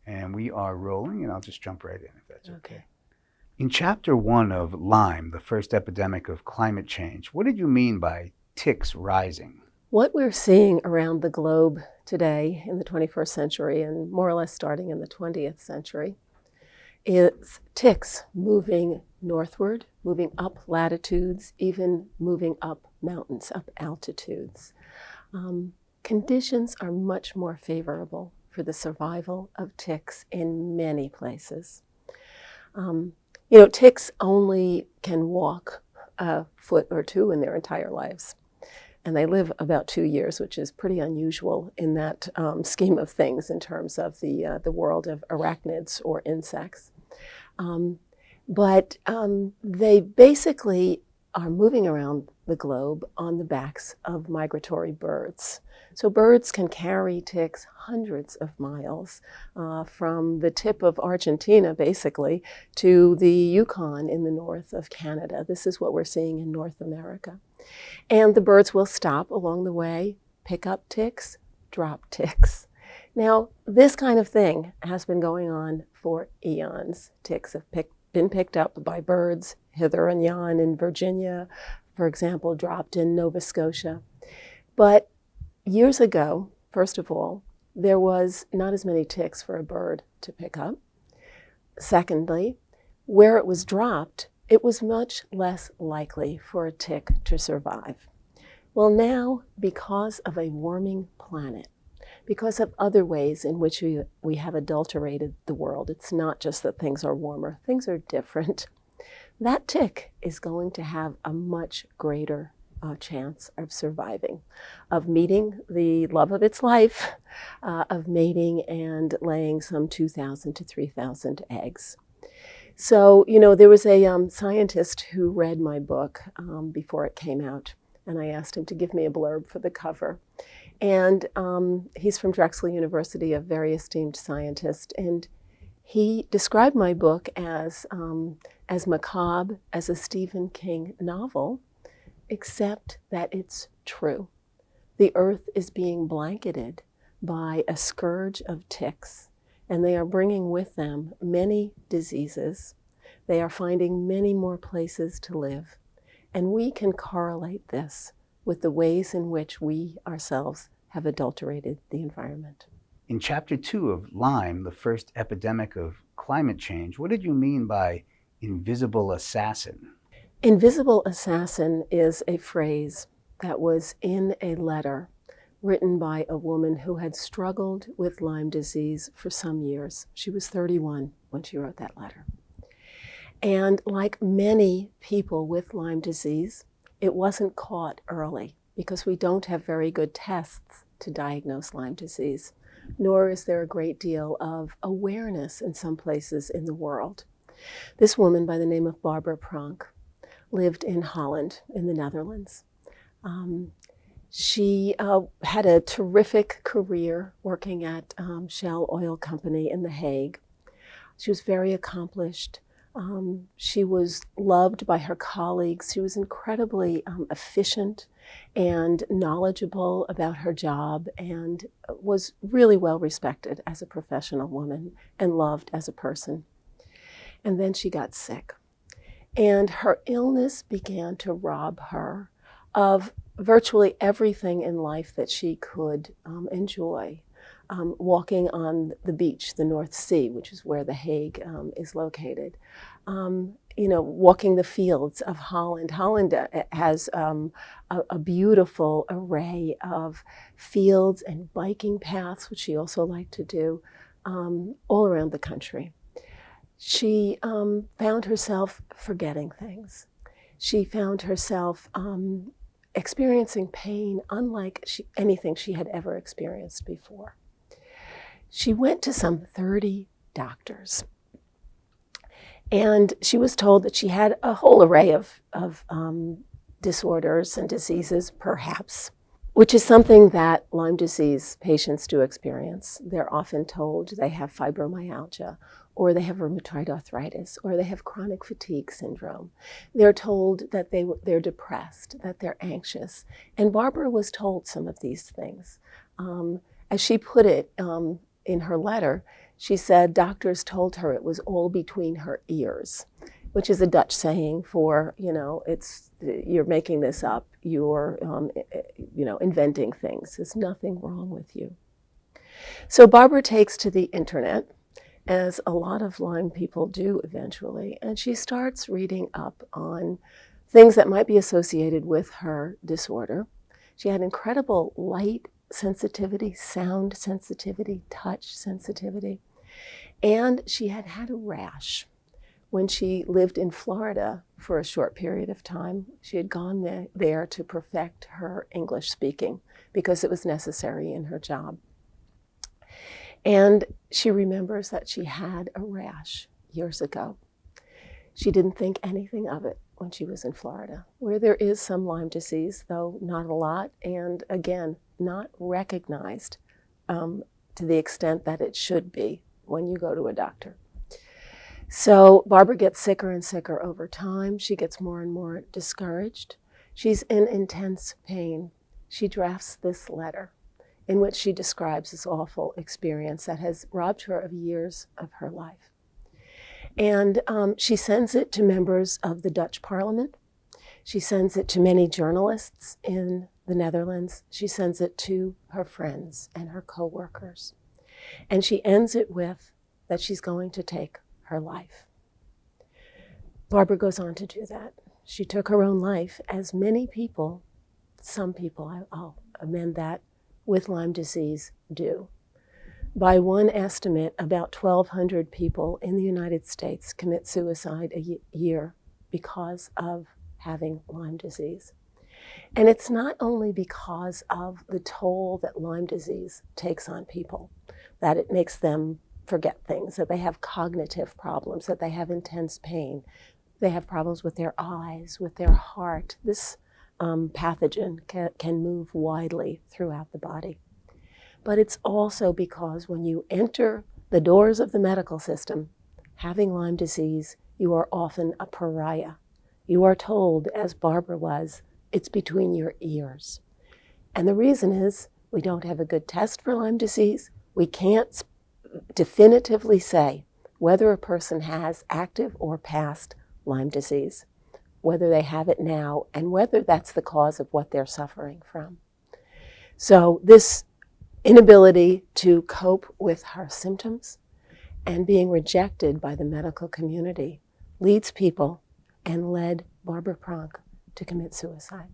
And we are rolling, and I'll just jump right in if that's okay. In Chapter 1 of Lyme, the first epidemic of climate change, what did you mean by ticks rising? What we're seeing around the globe today in the 21st century, and more or less starting in the 20th century, is ticks moving northward, moving up latitudes, even moving up mountains, up altitudes. Conditions are much more favorable for the survival of ticks in many places. Ticks only can walk a foot or two in their entire lives. And they live about 2 years, which is pretty unusual in that scheme of things in terms of the world of arachnids or insects. But they basically are moving around the globe on the backs of migratory birds. So birds can carry ticks hundreds of miles from the tip of Argentina, basically, to the Yukon in the north of Canada. This is what we're seeing in North America. And the birds will stop along the way, pick up ticks, drop ticks. Now, this kind of thing has been going on for eons. Ticks have been picked up by birds hither and yon in Virginia, for example, dropped in Nova Scotia. But years ago, first of all, there was not as many ticks for a bird to pick up. Secondly, where it was dropped, it was much less likely for a tick to survive. Well, now, because of a warming planet, because of other ways in which we have adulterated the world, it's not just that things are warmer, things are different. That tick is going to have a much greater chance of surviving, of meeting the love of its life, of mating and laying some 2,000 to 3,000 eggs. So, there was a scientist who read my book before it came out, and I asked him to give me a blurb for the cover. And he's from Drexel University, a very esteemed scientist, and he described my book as macabre as a Stephen King novel, except that it's true. The earth is being blanketed by a scourge of ticks, and they are bringing with them many diseases. They are finding many more places to live, and we can correlate this with the ways in which we ourselves have adulterated the environment. In Chapter 2 of Lyme, the first epidemic of climate change, what did you mean by invisible assassin? Invisible assassin is a phrase that was in a letter written by a woman who had struggled with Lyme disease for some years. She was 31 when she wrote that letter. And like many people with Lyme disease, it wasn't caught early because we don't have very good tests to diagnose Lyme disease, nor is there a great deal of awareness in some places in the world. This woman by the name of Barbara Pronk lived in Holland in the Netherlands. She had a terrific career working at Shell Oil Company in The Hague. She was very accomplished. She was loved by her colleagues. She was incredibly efficient and knowledgeable about her job and was really well respected as a professional woman and loved as a person. And then she got sick. And her illness began to rob her of virtually everything in life that she could enjoy. Walking on the beach, the North Sea, which is where The Hague is located. Walking the fields of Holland. Holland has a beautiful array of fields and biking paths, which she also liked to do, all around the country. She found herself forgetting things. She found herself experiencing pain unlike anything she had ever experienced before. She went to some 30 doctors, and she was told that she had a whole array of disorders and diseases, perhaps, which is something that Lyme disease patients do experience. They're often told they have fibromyalgia, or they have rheumatoid arthritis, or they have chronic fatigue syndrome. They're told that they're depressed, that they're anxious. And Barbara was told some of these things. As she put it, in her letter, she said doctors told her it was all between her ears, which is a Dutch saying for, you're making this up, you're, inventing things. There's nothing wrong with you. So Barbara takes to the internet, as a lot of Lyme people do eventually, and she starts reading up on things that might be associated with her disorder. She had incredible light sensitivity, sound sensitivity, touch sensitivity, and she had had a rash. When she lived in Florida for a short period of time, she had gone there to perfect her English speaking because it was necessary in her job. And she remembers that she had a rash years ago. She didn't think anything of it when she was in Florida, where there is some Lyme disease, though not a lot, and again, not recognized to the extent that it should be when you go to a doctor. So Barbara gets sicker and sicker over time. She gets more and more discouraged. She's in intense pain. She drafts this letter in which she describes this awful experience that has robbed her of years of her life. And she sends it to members of the Dutch Parliament. She sends it to many journalists in the Netherlands. She sends it to her friends and her co-workers. And she ends it with that she's going to take her life. Barbara goes on to do that. She took her own life, as many people, some people, I'll amend that, with Lyme disease do. By one estimate, about 1,200 people in the United States commit suicide a year because of having Lyme disease. And it's not only because of the toll that Lyme disease takes on people, that it makes them forget things, that they have cognitive problems, that they have intense pain, they have problems with their eyes, with their heart. This pathogen can move widely throughout the body. But it's also because when you enter the doors of the medical system, having Lyme disease, you are often a pariah. You are told, as Barbara was, it's between your ears. And the reason is we don't have a good test for Lyme disease. We can't definitively say whether a person has active or past Lyme disease, whether they have it now, and whether that's the cause of what they're suffering from. So this inability to cope with her symptoms and being rejected by the medical community leads people and led Barbara Pronk to commit suicide.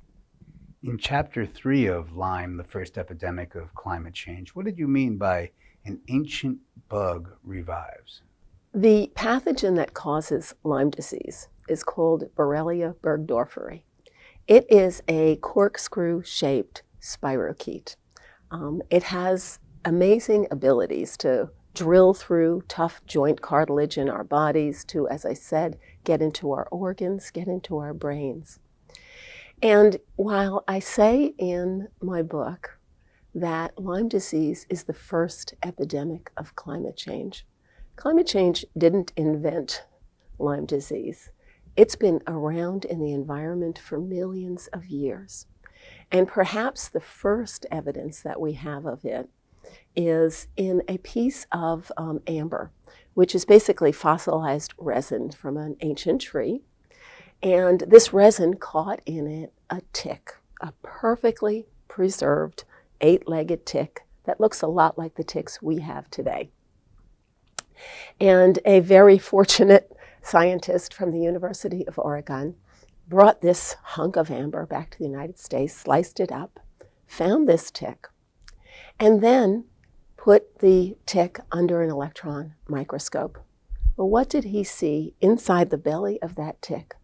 In Chapter 3 of Lyme, the first epidemic of climate change, what did you mean by an ancient bug revives? The pathogen that causes Lyme disease is called Borrelia burgdorferi. It is a corkscrew-shaped spirochete. It has amazing abilities to drill through tough joint cartilage in our bodies to, as I said, get into our organs, get into our brains. And while I say in my book that Lyme disease is the first epidemic of climate change didn't invent Lyme disease. It's been around in the environment for millions of years. And perhaps the first evidence that we have of it is in a piece of amber, which is basically fossilized resin from an ancient tree. And this resin caught in it a tick, a perfectly preserved 8-legged tick that looks a lot like the ticks we have today. And a very fortunate scientist from the University of Oregon brought this hunk of amber back to the United States, sliced it up, found this tick, and then put the tick under an electron microscope. Well, what did he see inside the belly of that tick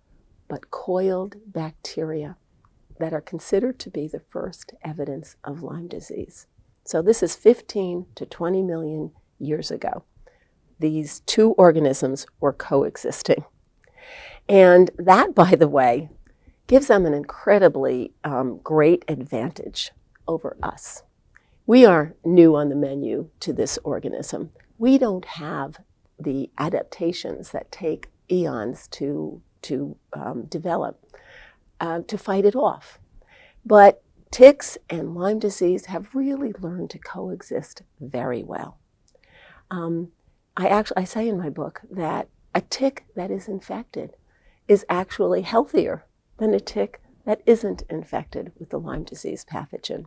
but coiled bacteria that are considered to be the first evidence of Lyme disease? So this is 15 to 20 million years ago. These two organisms were coexisting. And that, by the way, gives them an incredibly great advantage over us. We are new on the menu to this organism. We don't have the adaptations that take eons to develop to fight it off. But ticks and Lyme disease have really learned to coexist very well. I say in my book that a tick that is infected is actually healthier than a tick that isn't infected with the Lyme disease pathogen.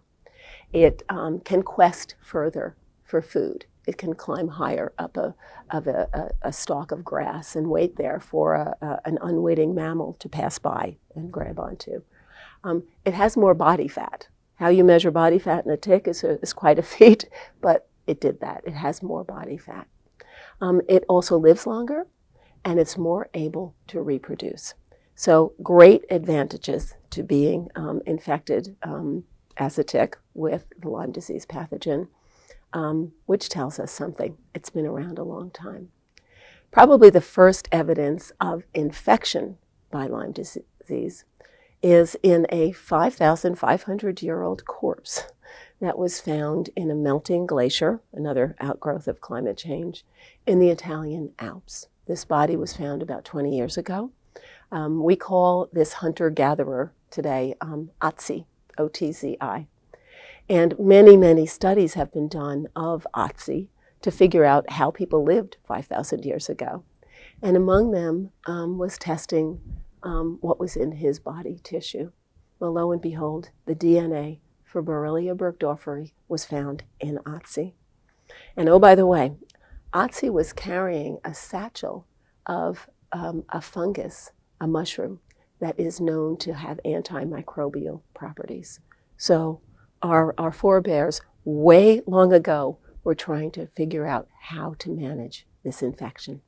It can quest further for food. It can climb higher up a stalk of grass and wait there for an unwitting mammal to pass by and grab onto. It has more body fat. How you measure body fat in a tick is quite a feat, but it did that. It has more body fat. It also lives longer, and it's more able to reproduce. So great advantages to being infected as a tick with the Lyme disease pathogen, which tells us something. It's been around a long time. Probably the first evidence of infection by Lyme disease is in a 5,500-year-old corpse that was found in a melting glacier, another outgrowth of climate change, in the Italian Alps. This body was found about 20 years ago. We call this hunter-gatherer today Otzi, O-T-Z-I. And many, many studies have been done of Otzi to figure out how people lived 5,000 years ago. And among them was testing what was in his body tissue. Well, lo and behold, the DNA for Borrelia burgdorferi was found in Otzi. And oh, by the way, Otzi was carrying a satchel of a fungus, a mushroom, that is known to have antimicrobial properties. So our forebears way long ago were trying to figure out how to manage this infection.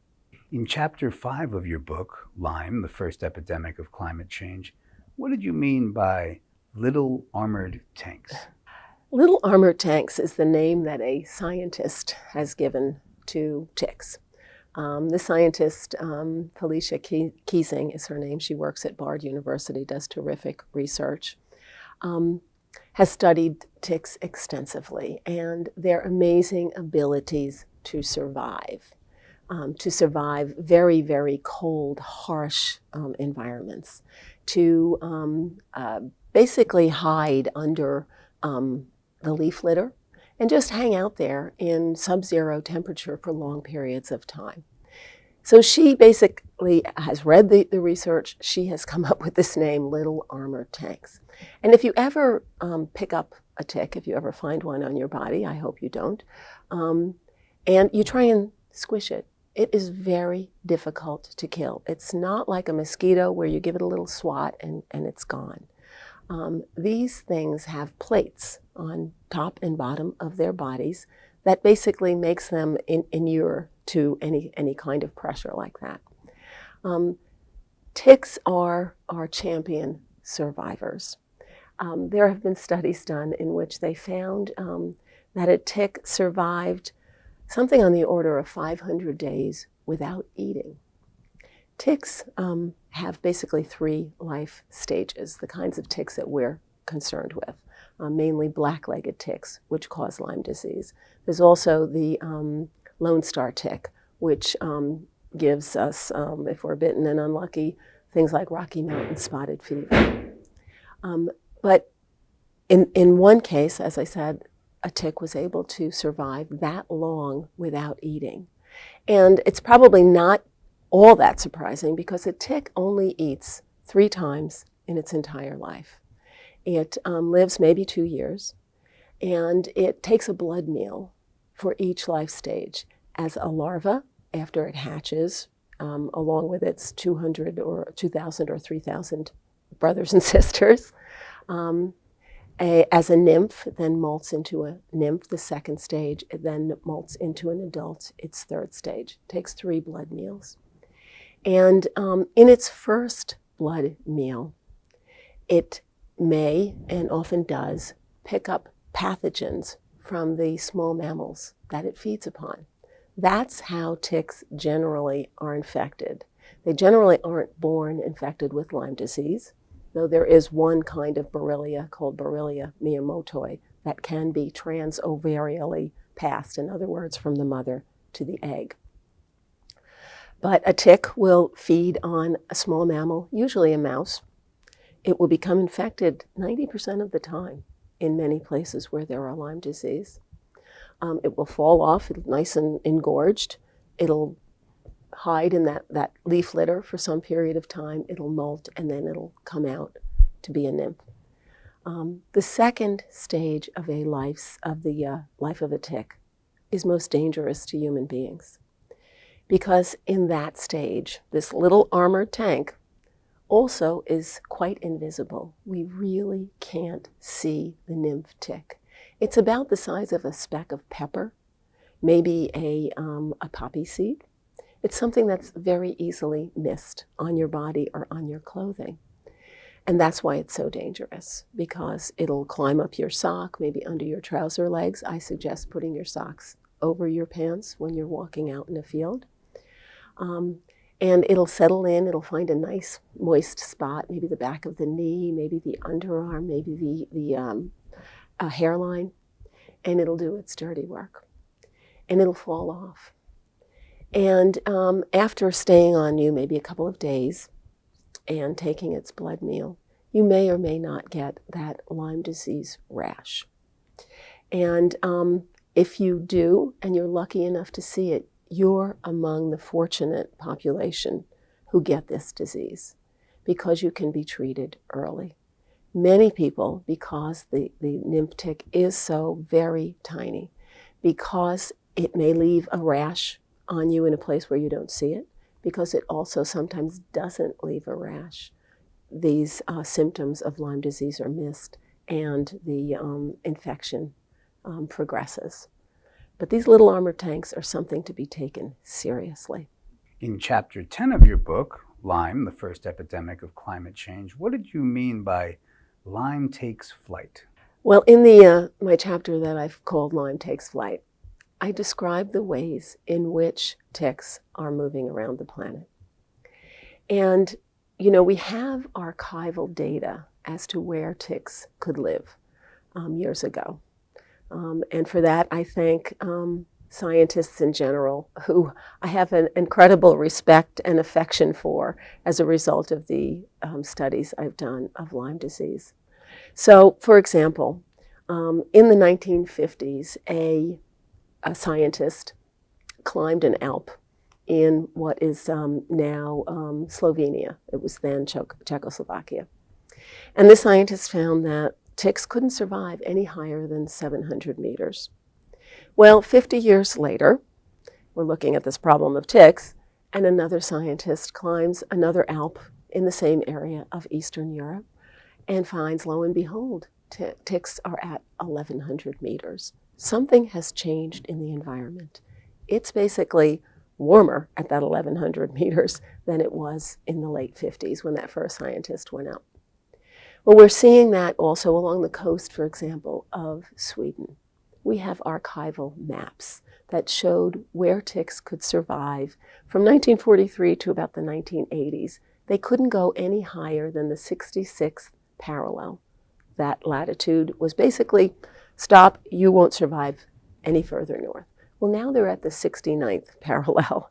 In Chapter 5 of your book, Lyme, the First Epidemic of Climate Change, what did you mean by little armored tanks? Little armored tanks is the name that a scientist has given to ticks. The scientist, Felicia Kiesing is her name. She works at Bard University, does terrific research, has studied ticks extensively and their amazing abilities to survive very, very cold, harsh environments, to basically hide under the leaf litter and just hang out there in sub-zero temperature for long periods of time. So she basically has read the research. She has come up with this name, little armored tanks. And if you ever pick up a tick, if you ever find one on your body, I hope you don't, and you try and squish it, it is very difficult to kill. It's not like a mosquito where you give it a little swat and it's gone. These things have plates on top and bottom of their bodies that basically makes them inure to any kind of pressure like that. Ticks are champion survivors. There have been studies done in which they found that a tick survived something on the order of 500 days without eating. Ticks have basically 3 life stages, the kinds of ticks that we're concerned with, mainly black-legged ticks, which cause Lyme disease. There's also the Lone Star tick, which gives us, if we're bitten and unlucky, things like Rocky Mountain spotted fever. But in one case, as I said, a tick was able to survive that long without eating. And it's probably not all that surprising because a tick only eats 3 times in its entire life. It lives maybe 2 years, and it takes a blood meal for each life stage as a larva after it hatches, along with its 200 or 2,000 or 3,000 brothers and sisters. As a nymph, it then molts into a nymph, the 2nd stage. It then molts into an adult, its 3rd stage. It takes 3 blood meals. And in its first blood meal, it may, and often does, pick up pathogens from the small mammals that it feeds upon. That's how ticks generally are infected. They generally aren't born infected with Lyme disease, though there is one kind of Borrelia called Borrelia miyamotoi that can be transovarially passed, in other words, from the mother to the egg. But a tick will feed on a small mammal, usually a mouse. It will become infected 90% of the time in many places where there are Lyme disease. It will fall off, it'll nice and engorged. It'll hide in that leaf litter for some period of time. It'll molt, and then it'll come out to be a nymph. The second stage of the life of a tick is most dangerous to human beings, because in that stage, this little armored tank also is quite invisible. We really can't see the nymph tick. It's about the size of a speck of pepper, maybe a poppy seed. It's something that's very easily missed on your body or on your clothing. And that's why it's so dangerous, because it'll climb up your sock, maybe under your trouser legs. I suggest putting your socks over your pants when you're walking out in a field. And it'll settle in, it'll find a nice moist spot, maybe the back of the knee, maybe the underarm, maybe the hairline, and it'll do its dirty work. And it'll fall off. And after staying on you maybe a couple of days and taking its blood meal, you may or may not get that Lyme disease rash. And if you do, and you're lucky enough to see it, you're among the fortunate population who get this disease, because you can be treated early. Many people, because the nymph tick is so very tiny, because it may leave a rash on you in a place where you don't see it, because it also sometimes doesn't leave a rash, these symptoms of Lyme disease are missed, and the infection progresses. But these little armored tanks are something to be taken seriously. In chapter 10 of your book, Lyme, the First Epidemic of Climate Change, what did you mean by Lyme takes flight? Well, in my chapter that I've called Lyme Takes Flight, I describe the ways in which ticks are moving around the planet. And, you know, we have archival data as to where ticks could live years ago. And for that, I thank scientists in general, who I have an incredible respect and affection for as a result of the studies I've done of Lyme disease. So, for example, in the 1950s, a scientist climbed an Alp in what is now Slovenia. It was then Czechoslovakia. And this scientist found that ticks couldn't survive any higher than 700 meters. Well, 50 years later, we're looking at this problem of ticks, and another scientist climbs another Alp in the same area of Eastern Europe and finds, lo and behold, ticks are at 1,100 meters. Something has changed in the environment. It's basically warmer at that 1,100 meters than it was in the late 50s when that first scientist went out. Well, we're seeing that also along the coast, for example, of Sweden. We have archival maps that showed where ticks could survive from 1943 to about the 1980s. They couldn't go any higher than the 66th parallel. That latitude was basically, stop, you won't survive any further north. Well, now they're at the 69th parallel.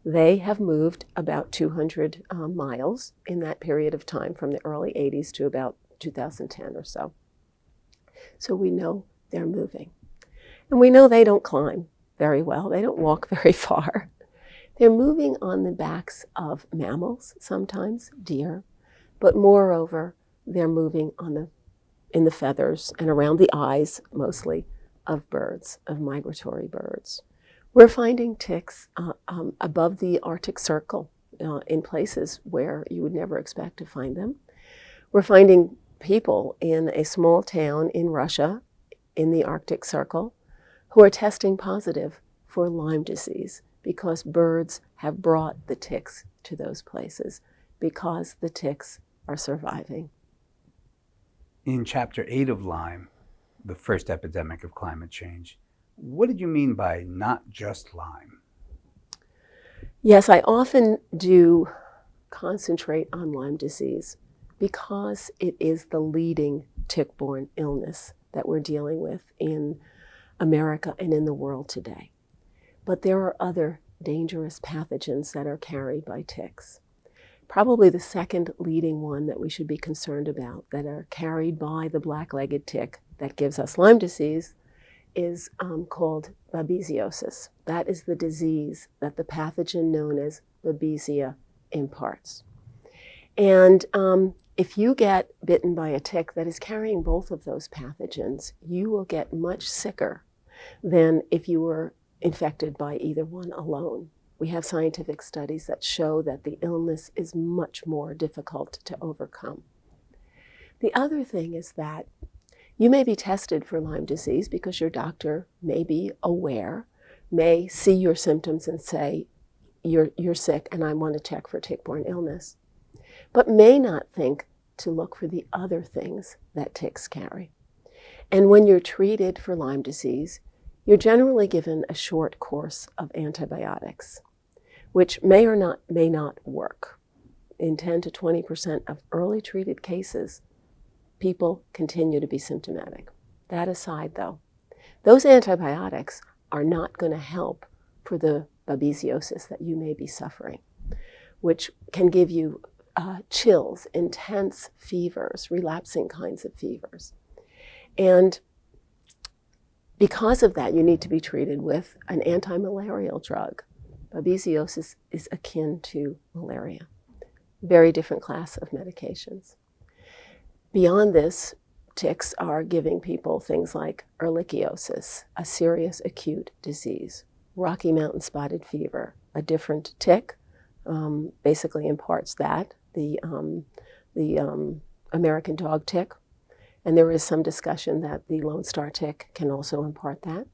They have moved about 200 miles in that period of time, from the early 80s to about 2010 or so. So we know they're moving. And we know they don't climb very well. They don't walk very far. They're moving on the backs of mammals, sometimes deer, but moreover, they're moving in the feathers and around the eyes, mostly, of birds, of migratory birds. We're finding ticks above the Arctic Circle in places where you would never expect to find them. We're finding people in a small town in Russia, in the Arctic Circle, who are testing positive for Lyme disease because birds have brought the ticks to those places, because the ticks are surviving. In chapter 8 of Lyme, the First Epidemic of Climate Change, what did you mean by not just Lyme? Yes, I often do concentrate on Lyme disease because it is the leading tick-borne illness that we're dealing with in America and in the world today. But there are other dangerous pathogens that are carried by ticks. Probably the second leading one that we should be concerned about, that are carried by the black-legged tick that gives us Lyme disease, is called babesiosis. That is the disease that the pathogen known as Babesia imparts. And if you get bitten by a tick that is carrying both of those pathogens, you will get much sicker than if you were infected by either one alone. We have scientific studies that show that the illness is much more difficult to overcome. The other thing is that you may be tested for Lyme disease because your doctor may be aware, may see your symptoms and say, you're sick and I want to check for tick-borne illness, but may not think to look for the other things that ticks carry. And when you're treated for Lyme disease, you're generally given a short course of antibiotics, which may not work. In 10 to 20% of early treated cases, people continue to be symptomatic. That aside, though, those antibiotics are not going to help for the babesiosis that you may be suffering, which can give you chills, intense fevers, relapsing kinds of fevers. And because of that, you need to be treated with an anti-malarial drug. Babesiosis is akin to malaria. Very different class of medications. Beyond this, ticks are giving people things like ehrlichiosis, a serious acute disease, Rocky Mountain spotted fever, a different tick, basically imparts that, the American dog tick, and there is some discussion that the Lone Star tick can also impart that.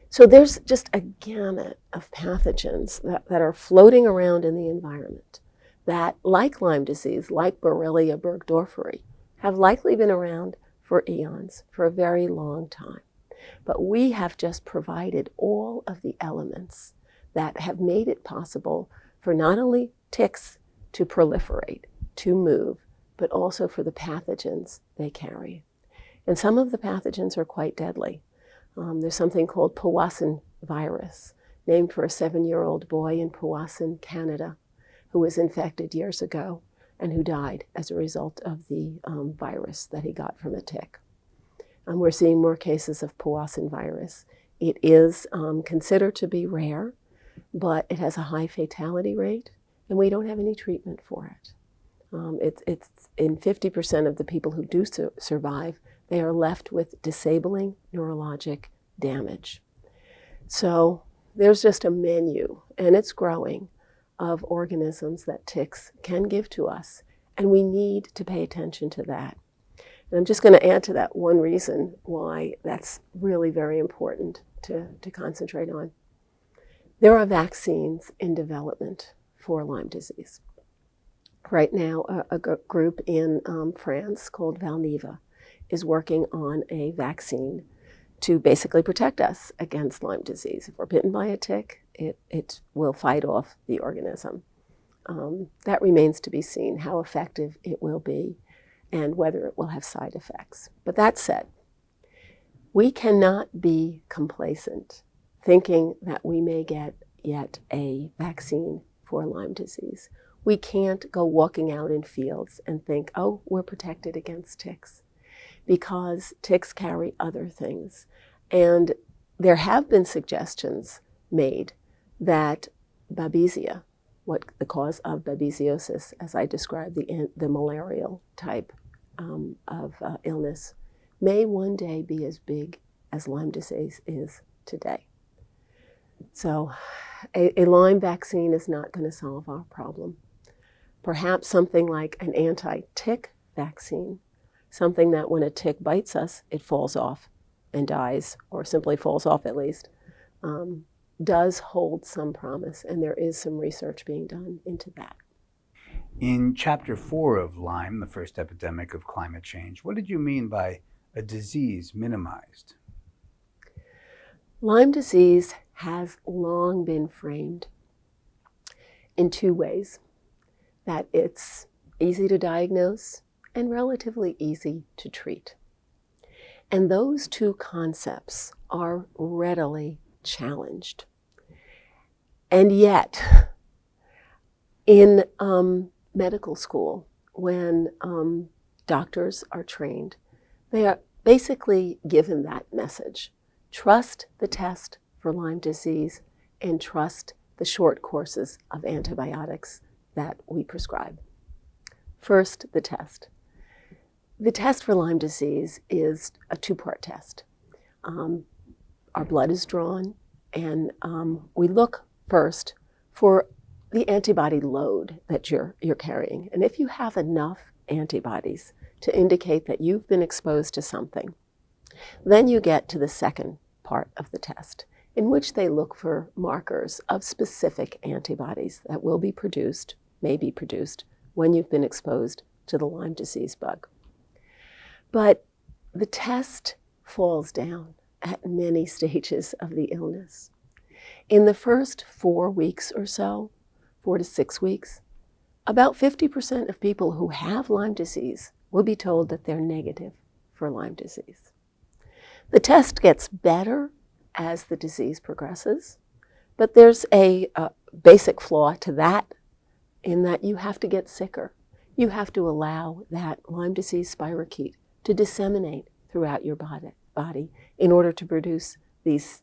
So there's just a gamut of pathogens that are floating around in the environment that, like Lyme disease, like Borrelia burgdorferi, have likely been around for eons, for a very long time. But we have just provided all of the elements that have made it possible for not only ticks to proliferate, to move, but also for the pathogens they carry. And some of the pathogens are quite deadly. There's something called Powassan virus, named for a 7-year-old boy in Powassan, Canada, who was infected years ago and who died as a result of the virus that he got from a tick. We're seeing more cases of Powassan virus. It is considered to be rare, but it has a high fatality rate, and we don't have any treatment for it. It's in 50% of the people who do survive, they are left with disabling neurologic damage. So there's just a menu, and it's growing, of organisms that ticks can give to us, and we need to pay attention to that. And I'm just going to add to that one reason why that's really very important to concentrate on. There are vaccines in development for Lyme disease. Right now, a group in France called Valneva is working on a vaccine to basically protect us against Lyme disease. If we're bitten by a tick, it will fight off the organism. That remains to be seen, how effective it will be and whether it will have side effects. But that said, we cannot be complacent thinking that we may get yet a vaccine for Lyme disease. We can't go walking out in fields and think, oh, we're protected against ticks, because ticks carry other things. And there have been suggestions made that babesia, what the cause of babesiosis, as I described, the malarial type of illness, may one day be as big as Lyme disease is today. So a Lyme vaccine is not going to solve our problem. Perhaps something like an anti-tick vaccine, something that when a tick bites us, it falls off and dies, or simply falls off at least, does hold some promise, and there is some research being done into that. In Chapter 4 of Lyme, the first epidemic of climate change, what did you mean by a disease minimized? Lyme disease has long been framed in two ways: that it's easy to diagnose and relatively easy to treat. And those two concepts are readily challenged. And yet, in medical school, when doctors are trained, they are basically given that message. Trust the test for Lyme disease and trust the short courses of antibiotics that we prescribe. First, the test. The test for Lyme disease is a two-part test. Our blood is drawn, and we look first for the antibody load that you're carrying. And if you have enough antibodies to indicate that you've been exposed to something, then you get to the second part of the test, in which they look for markers of specific antibodies that will be produced, may be produced, when you've been exposed to the Lyme disease bug. But the test falls down at many stages of the illness. In the first 4 weeks or so, 4 to 6 weeks, about 50% of people who have Lyme disease will be told that they're negative for Lyme disease. The test gets better as the disease progresses, but there's a basic flaw to that, in that you have to get sicker. You have to allow that Lyme disease spirochete to disseminate throughout your body in order to produce these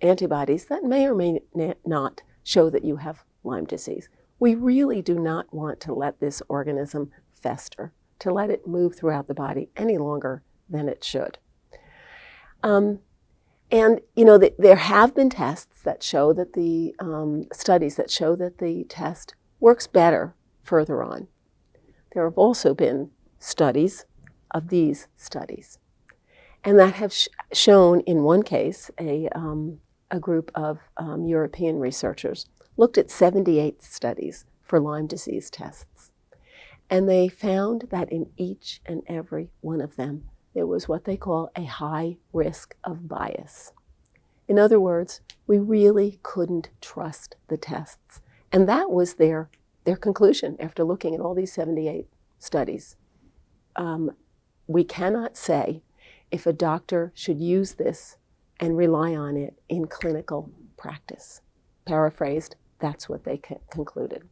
antibodies that may or may not show that you have Lyme disease. We really do not want to let this organism fester, to let it move throughout the body any longer than it should. And there have been tests that show that studies that show that the test works better further on. There have also been studies of these studies, and that have shown, in one case, a group of European researchers looked at 78 studies for Lyme disease tests. And they found that in each and every one of them, there was what they call a high risk of bias. In other words, we really couldn't trust the tests. And that was their conclusion after looking at all these 78 studies. We cannot say if a doctor should use this and rely on it in clinical practice. Paraphrased, that's what they concluded.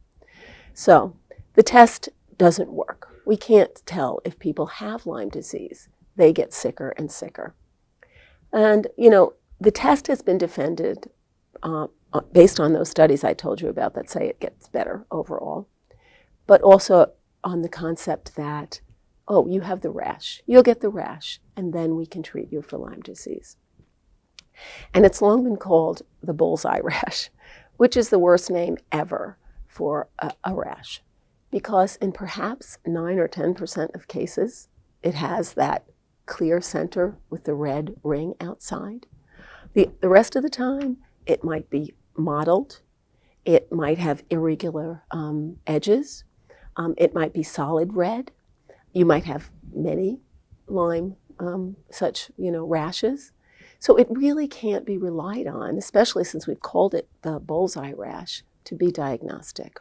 So the test doesn't work. We can't tell if people have Lyme disease. They get sicker and sicker. And, the test has been defended based on those studies I told you about that say it gets better overall, but also on the concept that, you have the rash. You'll get the rash, and then we can treat you for Lyme disease. And it's long been called the bullseye rash, which is the worst name ever for a rash, because in perhaps 9 or 10% of cases, it has that clear center with the red ring outside. The rest of the time, it might be mottled. It might have irregular edges. It might be solid red. You might have many Lyme such rashes. So it really can't be relied on, especially since we've called it the bullseye rash, to be diagnostic.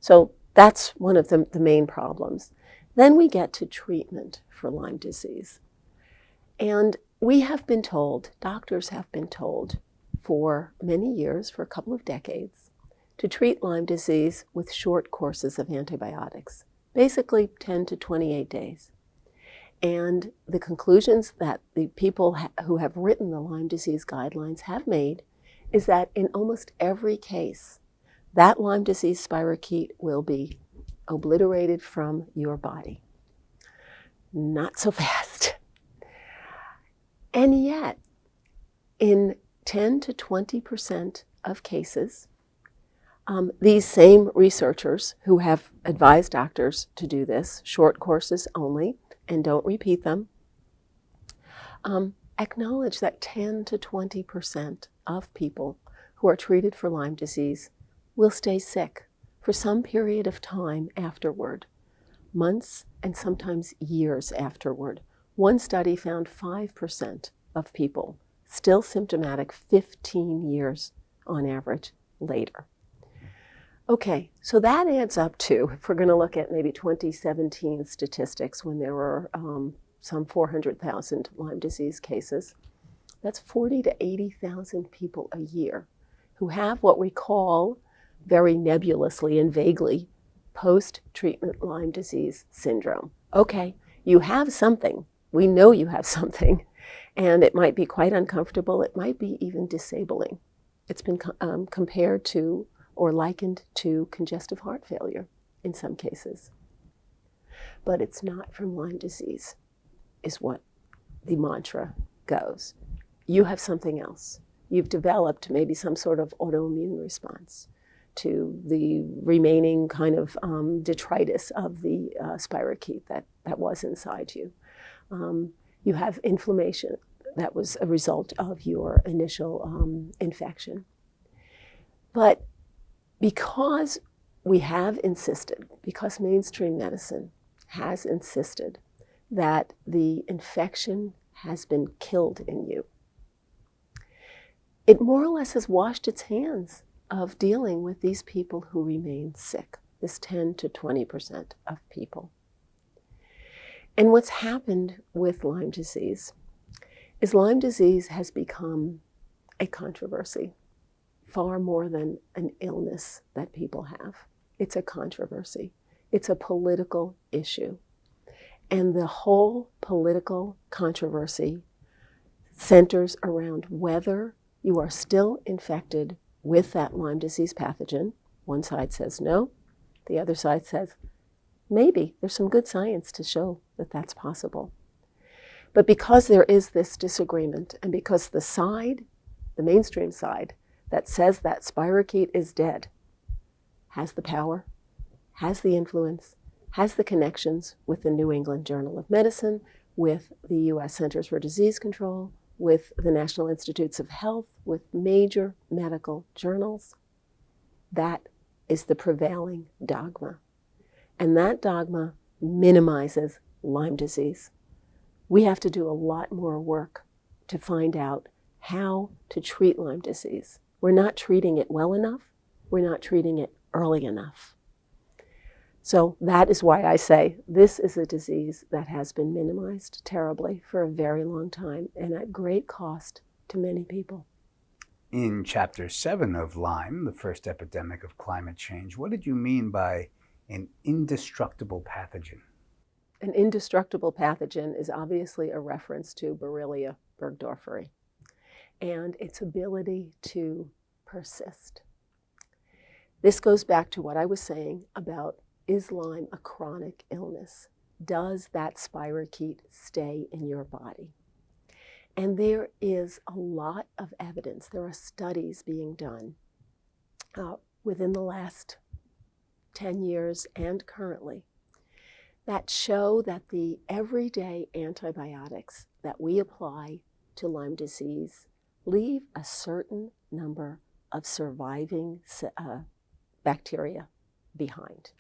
So that's one of the main problems. Then we get to treatment for Lyme disease. And we have been told, doctors have been told for many years, for a couple of decades, to treat Lyme disease with short courses of antibiotics, basically 10 to 28 days. And the conclusions that the people who have written the Lyme disease guidelines have made is that in almost every case, that Lyme disease spirochete will be obliterated from your body. Not so fast. And yet, in 10 to 20% of cases, these same researchers who have advised doctors to do this, short courses only, and don't repeat them, acknowledge that 10 to 20% of people who are treated for Lyme disease will stay sick for some period of time afterward, months and sometimes years afterward. One study found 5% of people still symptomatic 15 years on average later. Okay, so that adds up to, if we're going to look at maybe 2017 statistics when there were some 400,000 Lyme disease cases, that's 40 to 80,000 people a year who have what we call, very nebulously and vaguely, post-treatment Lyme disease syndrome. Okay, you have something, We know you have something, and it might be quite uncomfortable. It might be even disabling. It's been compared to or likened to congestive heart failure in some cases. But it's not from Lyme disease, is what the mantra goes. You have something else. You've developed maybe some sort of autoimmune response to the remaining kind of detritus of the spirochete that was inside you. You have inflammation that was a result of your initial infection. But because we have insisted, because mainstream medicine has insisted that the infection has been killed in you, it more or less has washed its hands of dealing with these people who remain sick, this 10 to 20% of people. And what's happened with Lyme disease is Lyme disease has become a controversy, far more than an illness that people have. It's a controversy. It's a political issue. And the whole political controversy centers around whether you are still infected with that Lyme disease pathogen. One side says no. The other side says maybe. There's some good science to show that that's possible. But because there is this disagreement, and because the mainstream side that says that spirochete is dead, has the power, has the influence, has the connections with the New England Journal of Medicine, with the U.S. Centers for Disease Control, with the National Institutes of Health, with major medical journals. That is the prevailing dogma. And that dogma minimizes Lyme disease. We have to do a lot more work to find out how to treat Lyme disease. We're not treating it well enough. We're not treating it early enough. So that is why I say this is a disease that has been minimized terribly for a very long time and at great cost to many people. In Chapter 7 of Lyme, the first epidemic of climate change, what did you mean by an indestructible pathogen? An indestructible pathogen is obviously a reference to Borrelia burgdorferi and its ability to persist. This goes back to what I was saying about, is Lyme a chronic illness? Does that spirochete stay in your body? And there is a lot of evidence. There are studies being done within the last 10 years and currently that show that the everyday antibiotics that we apply to Lyme disease leave a certain number of surviving bacteria behind.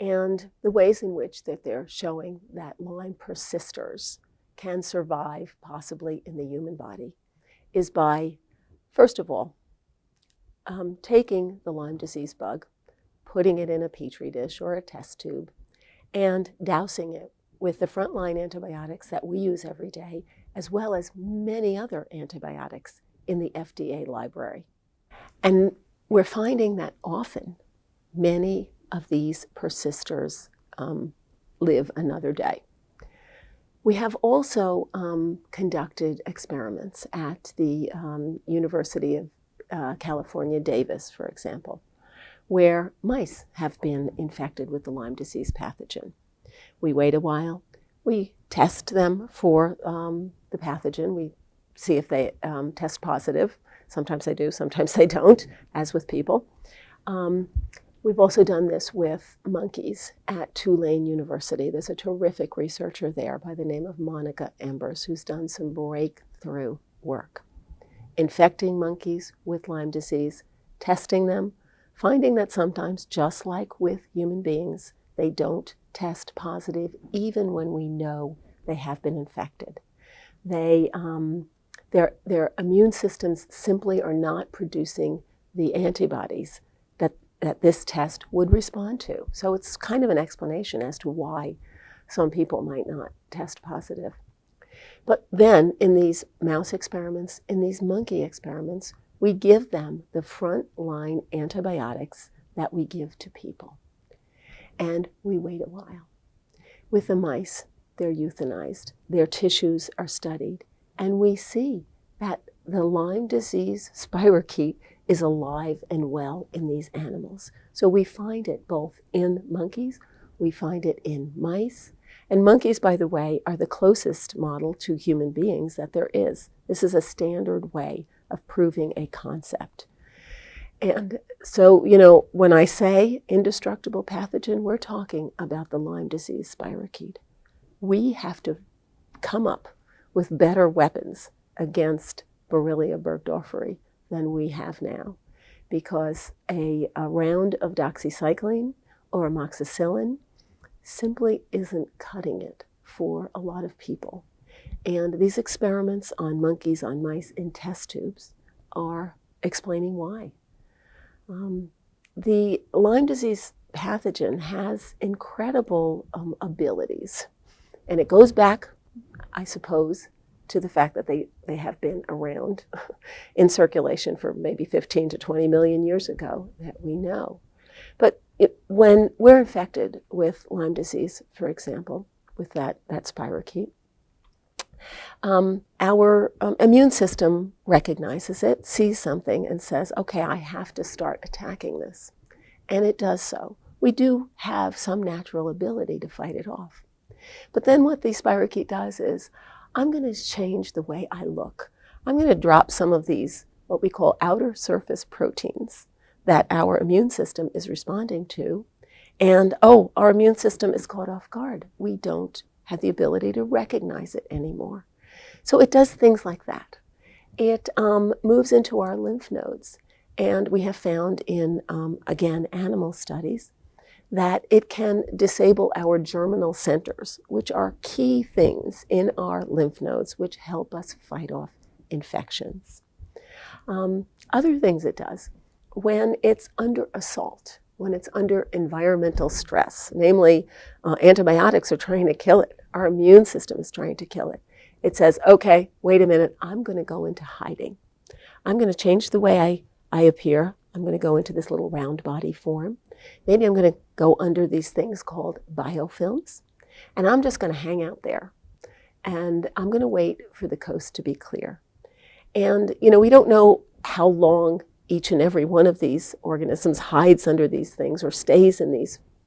And the ways in which that they're showing that Lyme persisters can survive possibly in the human body is by, first of all, taking the Lyme disease bug, putting it in a petri dish or a test tube, and dousing it with the frontline antibiotics that we use every day, as well as many other antibiotics in the FDA library. And we're finding that often many of these persisters live another day. We have also conducted experiments at the University of California, Davis, for example, where mice have been infected with the Lyme disease pathogen. We wait a while, we test them for the pathogen, we see if they test positive. Sometimes they do, sometimes they don't, as with people. We've also done this with monkeys at Tulane University. There's a terrific researcher there by the name of Monica Embers who's done some breakthrough work, infecting monkeys with Lyme disease, testing them, finding that sometimes, just like with human beings, they don't test positive even when we know they have been infected. Their immune systems simply are not producing the antibodies that this test would respond to. So it's kind of an explanation as to why some people might not test positive. But then in these mouse experiments, in these monkey experiments, we give them the frontline antibiotics that we give to people. And we wait a while. With the mice, they're euthanized, their tissues are studied, and we see that the Lyme disease spirochete is alive and well in these animals. So we find it both in monkeys, we find it in mice, and monkeys, by the way, are the closest model to human beings that there is. This is a standard way of proving a concept. And so, when I say indestructible pathogen, we're talking about the Lyme disease spirochete. We have to come up with better weapons against Borrelia burgdorferi than we have now, because a round of doxycycline or amoxicillin simply isn't cutting it for a lot of people. And these experiments on monkeys, on mice in test tubes are explaining why. The Lyme disease pathogen has incredible abilities. And it goes back, I suppose, to the fact that they have been around in circulation for maybe 15 to 20 million years ago, that we know. But when we're infected with Lyme disease, for example, with that spirochete, our immune system recognizes it, sees something, and says, okay, I have to start attacking this. And it does so. We do have some natural ability to fight it off. But then what the spirochete does is, I'm going to change the way I look. I'm going to drop some of these, what we call outer surface proteins, that our immune system is responding to. And, our immune system is caught off guard. We don't have the ability to recognize it anymore. So it does things like that. It moves into our lymph nodes. And we have found in, again, animal studies, that it can disable our germinal centers, which are key things in our lymph nodes, which help us fight off infections. Other things it does, when it's under assault, when it's under environmental stress, namely antibiotics are trying to kill it, our immune system is trying to kill it. It says, okay, wait a minute, I'm going to go into hiding. I'm going to change the way I appear. I'm going to go into this little round body form. Maybe I'm going to go under these things called biofilms, and I'm just going to hang out there. And I'm going to wait for the coast to be clear. And, we don't know how long each and every one of these organisms hides under these things or stays in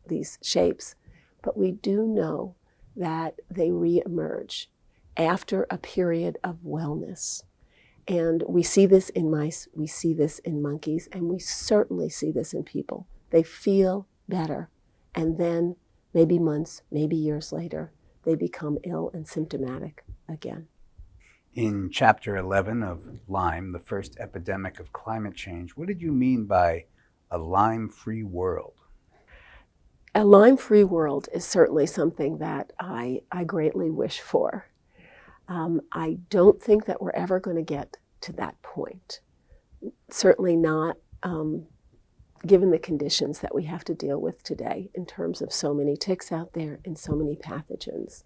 these shapes, but we do know that they reemerge after a period of wellness. And we see this in mice, we see this in monkeys, and we certainly see this in people. They feel better, and then maybe months, maybe years later, they become ill and symptomatic again. In chapter 11 of Lyme, the first epidemic of climate change, what did you mean by a Lyme-free world? A Lyme-free world is certainly something that I greatly wish for. I don't think that we're ever going to get to that point. Certainly not given the conditions that we have to deal with today in terms of so many ticks out there and so many pathogens,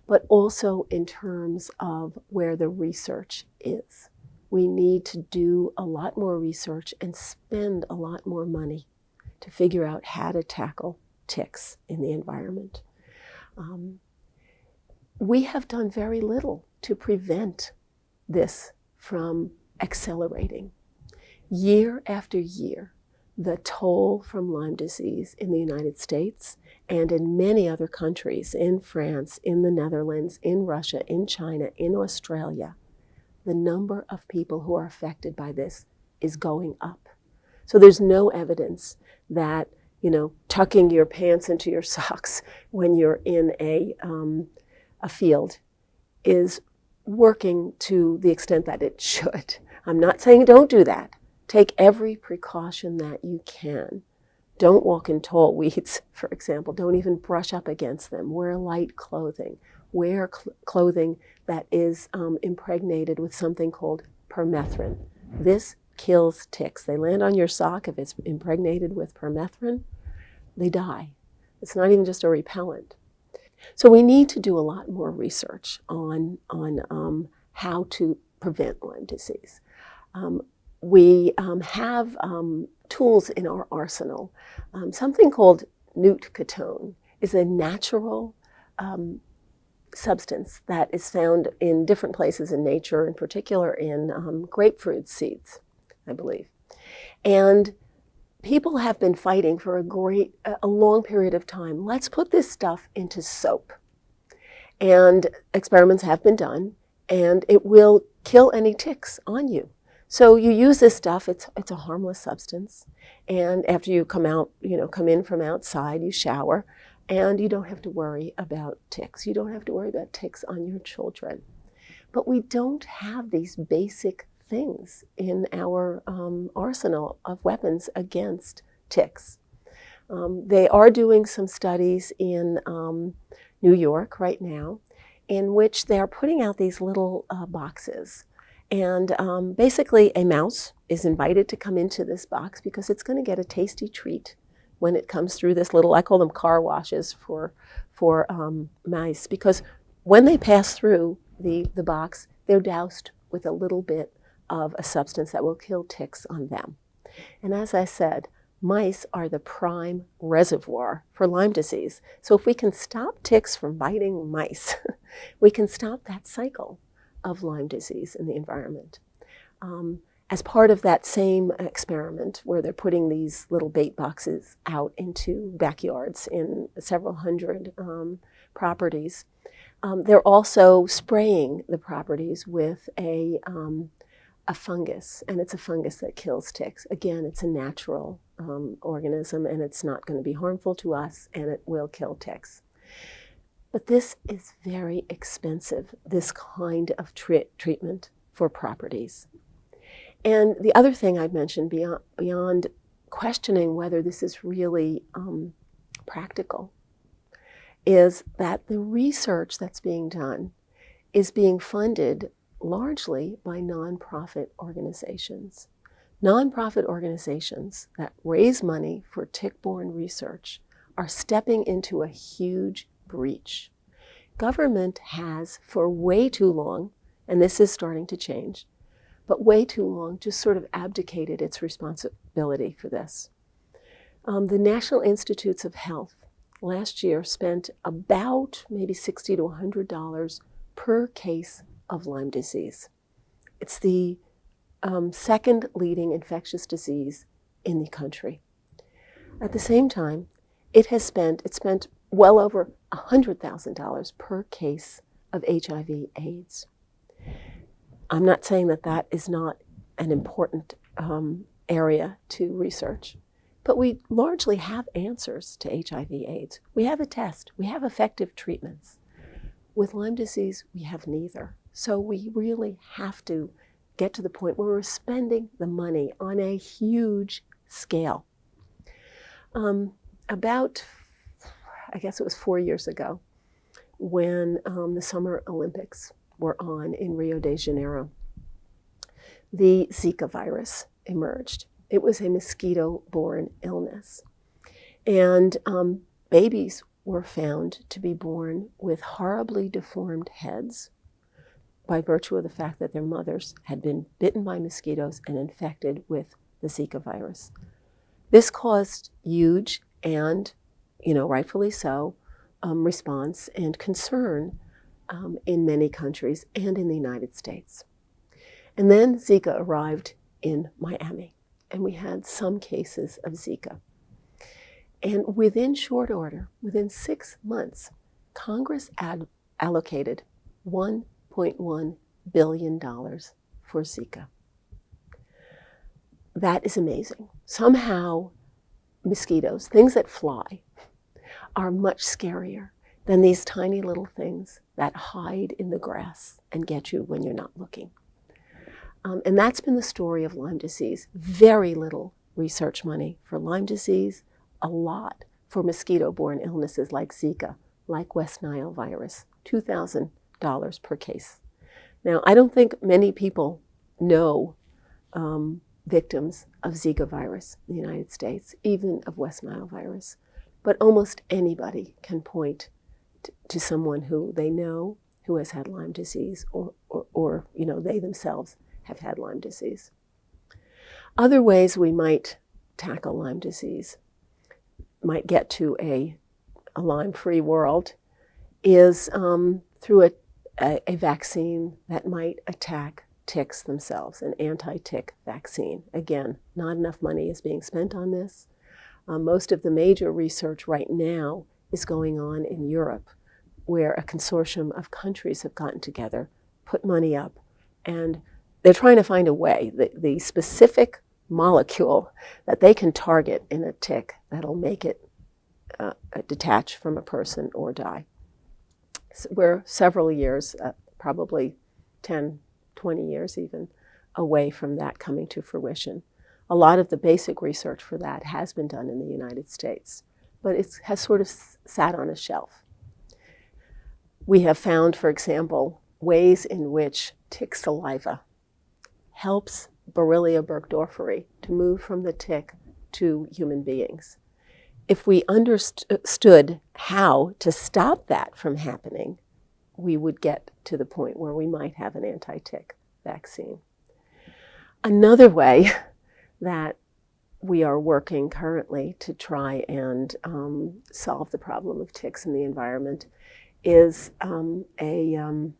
but also in terms of where the research is. We need to do a lot more research and spend a lot more money to figure out how to tackle ticks in the environment. We have done very little to prevent this from accelerating. Year after year, the toll from Lyme disease in the United States and in many other countries, in France, in the Netherlands, in Russia, in China, in Australia, the number of people who are affected by this is going up. So there's no evidence that, tucking your pants into your socks when you're in a field is working to the extent that it should. I'm not saying don't do that. Take every precaution that you can. Don't walk in tall weeds, for example. Don't even brush up against them. Wear light clothing. Wear clothing that is impregnated with something called permethrin. This kills ticks. They land on your sock. If it's impregnated with permethrin, they die. It's not even just a repellent. So we need to do a lot more research on how to prevent Lyme disease. We have tools in our arsenal. Something called newt ketone is a natural substance that is found in different places in nature, in particular in grapefruit seeds, I believe. And people have been fighting for a long period of time. Let's put this stuff into soap. And experiments have been done, and it will kill any ticks on you. So you use this stuff, it's a harmless substance. And after you come in from outside, you shower, and you don't have to worry about ticks. You don't have to worry about ticks on your children. But we don't have these basic things in our arsenal of weapons against ticks. They are doing some studies in New York right now in which they're putting out these little boxes. And basically a mouse is invited to come into this box because it's going to get a tasty treat when it comes through this little, I call them car washes for mice, because when they pass through the box, they're doused with a little bit of a substance that will kill ticks on them. And as I said, mice are the prime reservoir for Lyme disease. So if we can stop ticks from biting mice, we can stop that cycle of Lyme disease in the environment. As part of that same experiment where they're putting these little bait boxes out into backyards in several hundred properties, they're also spraying the properties with a fungus, and it's a fungus that kills ticks. Again, it's a natural organism, and it's not going to be harmful to us, and it will kill ticks. But this is very expensive, this kind of treatment for properties. And the other thing I've mentioned beyond questioning whether this is really practical is that the research that's being done is being funded largely by nonprofit organizations. Nonprofit organizations that raise money for tick-borne research are stepping into a huge breach. Government has, for way too long, and this is starting to change, but way too long, just sort of abdicated its responsibility for this. The National Institutes of Health last year spent about maybe $60 to $100 per case of Lyme disease. It's the second leading infectious disease in the country. At the same time, it spent well over $100,000 per case of HIV/AIDS. I'm not saying that that is not an important area to research, but we largely have answers to HIV/AIDS. We have a test, we have effective treatments. With Lyme disease, we have neither. So we really have to get to the point where we're spending the money on a huge scale. About, I guess it was 4 years ago, when the Summer Olympics were on in Rio de Janeiro, the Zika virus emerged. It was a mosquito-borne illness. And babies were found to be born with horribly deformed heads by virtue of the fact that their mothers had been bitten by mosquitoes and infected with the Zika virus. This caused huge and, rightfully so, response and concern in many countries and in the United States. And then Zika arrived in Miami, and we had some cases of Zika. And within short order, within 6 months, Congress allocated $1.1 billion for Zika. That is amazing. Somehow, mosquitoes, things that fly, are much scarier than these tiny little things that hide in the grass and get you when you're not looking. And that's been the story of Lyme disease. Very little research money for Lyme disease, a lot for mosquito-borne illnesses like Zika, like West Nile virus, $2,000 per case. Now, I don't think many people know victims of Zika virus in the United States, even of West Nile virus, but almost anybody can point to someone who they know who has had Lyme disease or they themselves have had Lyme disease. Other ways we might tackle Lyme disease, might get to a Lyme-free world, is through a vaccine that might attack ticks themselves, an anti-tick vaccine. Again, not enough money is being spent on this. Most of the major research right now is going on in Europe, where a consortium of countries have gotten together, put money up, and they're trying to find a way, the specific molecule that they can target in a tick that'll make it detach from a person or die. So we're several years, probably 10, 20 years even, away from that coming to fruition. A lot of the basic research for that has been done in the United States, but it has sort of sat on a shelf. We have found, for example, ways in which tick saliva helps Borrelia burgdorferi to move from the tick to human beings. If we understood how to stop that from happening, we would get to the point where we might have an anti-tick vaccine. Another way that we are working currently to try and solve the problem of ticks in the environment is a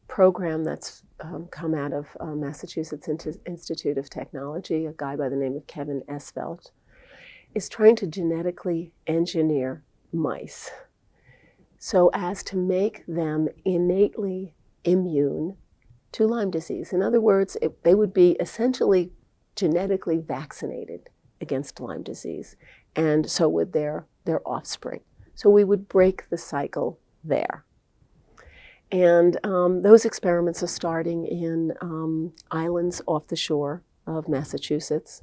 program that's come out of Massachusetts Institute of Technology. A guy by the name of Kevin Esvelt is trying to genetically engineer mice so as to make them innately immune to Lyme disease. In other words, they would be essentially genetically vaccinated against Lyme disease, and so would their offspring. So we would break the cycle there. And those experiments are starting in islands off the shore of Massachusetts,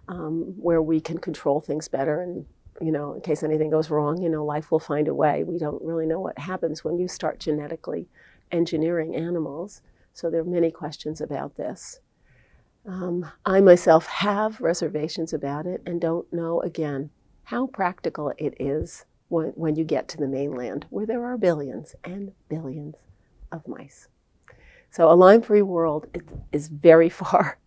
where we can control things better. And, in case anything goes wrong, life will find a way. We don't really know what happens when you start genetically engineering animals. So there are many questions about this. I myself have reservations about it and don't know, again, how practical it is when you get to the mainland, where there are billions and billions of mice. So a Lyme-free world is very far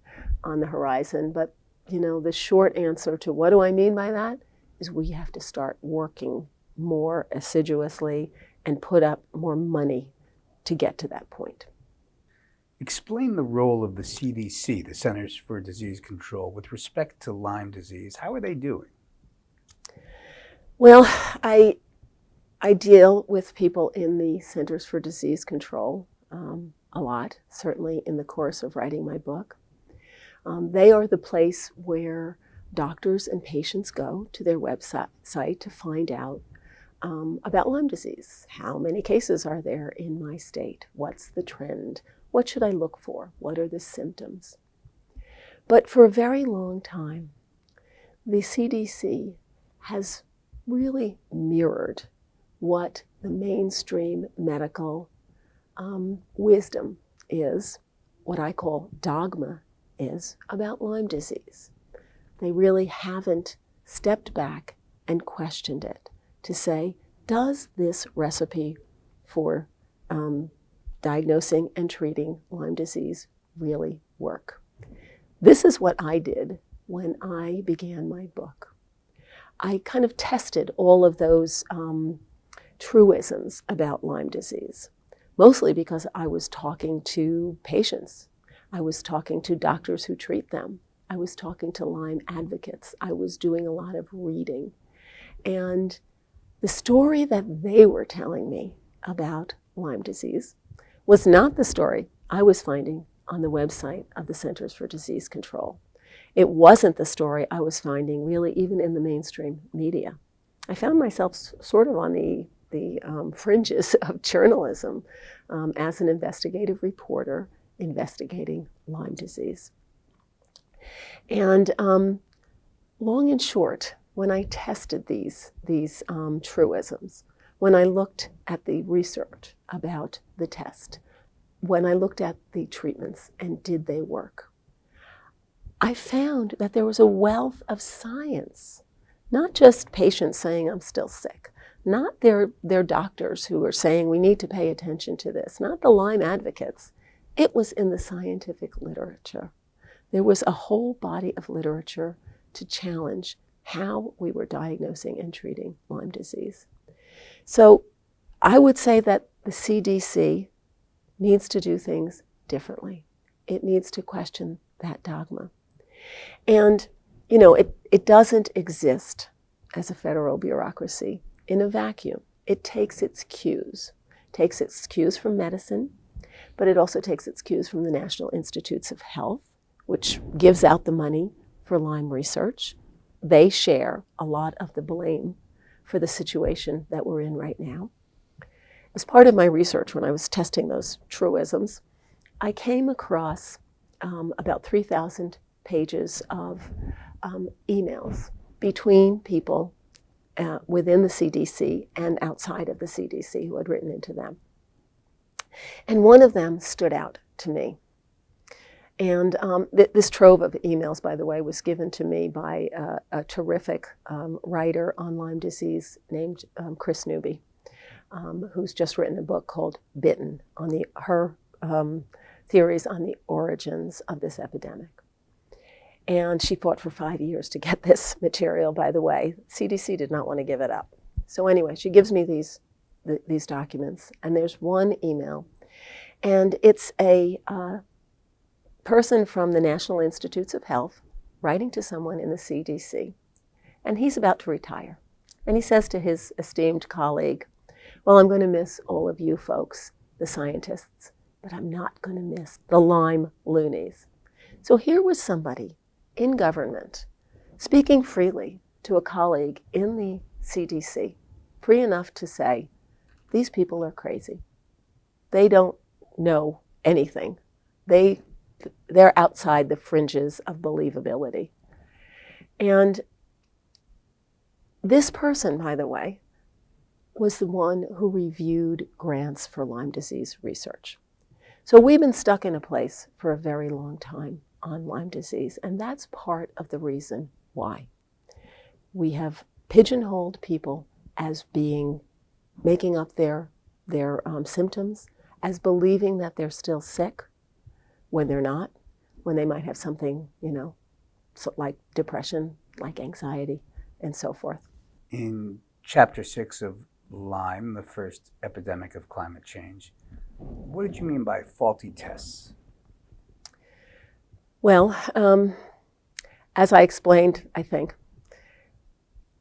on the horizon, but the short answer to what do I mean by that is we have to start working more assiduously and put up more money to get to that point. Explain the role of the CDC, the Centers for Disease Control, with respect to Lyme disease. How are they doing? Well, I deal with people in the Centers for Disease Control a lot, certainly in the course of writing my book. They are the place where doctors and patients go to their website to find out about Lyme disease. How many cases are there in my state? What's the trend? What should I look for? What are the symptoms? But for a very long time, the CDC has really mirrored what the mainstream medical wisdom is, what I call dogma is, about Lyme disease. They really haven't stepped back and questioned it to say, does this recipe for diagnosing and treating Lyme disease really work? This is what I did when I began my book. I kind of tested all of those truisms about Lyme disease, mostly because I was talking to patients. I was talking to doctors who treat them. I was talking to Lyme advocates. I was doing a lot of reading. And the story that they were telling me about Lyme disease was not the story I was finding on the website of the Centers for Disease Control. It wasn't the story I was finding really even in the mainstream media. I found myself sort of on the fringes of journalism as an investigative reporter investigating Lyme disease. And long and short, when I tested these truisms, when I looked at the research about the test, when I looked at the treatments and did they work, I found that there was a wealth of science, not just patients saying I'm still sick, not their doctors who are saying we need to pay attention to this, not the Lyme advocates. It was in the scientific literature. There was a whole body of literature to challenge how we were diagnosing and treating Lyme disease. So I would say that the CDC needs to do things differently. It needs to question that dogma. And, you know, it doesn't exist as a federal bureaucracy in a vacuum. It takes its cues. It takes its cues from medicine, but it also takes its cues from the National Institutes of Health, which gives out the money for Lyme research. They share a lot of the blame for the situation that we're in right now. As part of my research, when I was testing those truisms, I came across about 3,000 pages of emails between people within the CDC and outside of the CDC who had written into them. And one of them stood out to me. And this trove of emails, by the way, was given to me by a terrific writer on Lyme disease named Chris Newby, who's just written a book called Bitten, on her theories on the origins of this epidemic. And she fought for 5 years to get this material, by the way. CDC did not want to give it up. So anyway, she gives me these documents, and there's one email, and it's a person from the National Institutes of Health writing to someone in the CDC, and he's about to retire. And he says to his esteemed colleague, well, I'm going to miss all of you folks, the scientists, but I'm not going to miss the Lyme loonies. So here was somebody in government speaking freely to a colleague in the CDC, free enough to say, these people are crazy. They don't know anything. They're outside the fringes of believability. And this person, by the way, was the one who reviewed grants for Lyme disease research. So we've been stuck in a place for a very long time on Lyme disease, and that's part of the reason why. We have pigeonholed people as making up their symptoms, as believing that they're still sick when they're not, when they might have something, like depression, like anxiety, and so forth. In Chapter 6 of Lyme, the first epidemic of climate change, what did you mean by faulty tests? Well, as I explained, I think,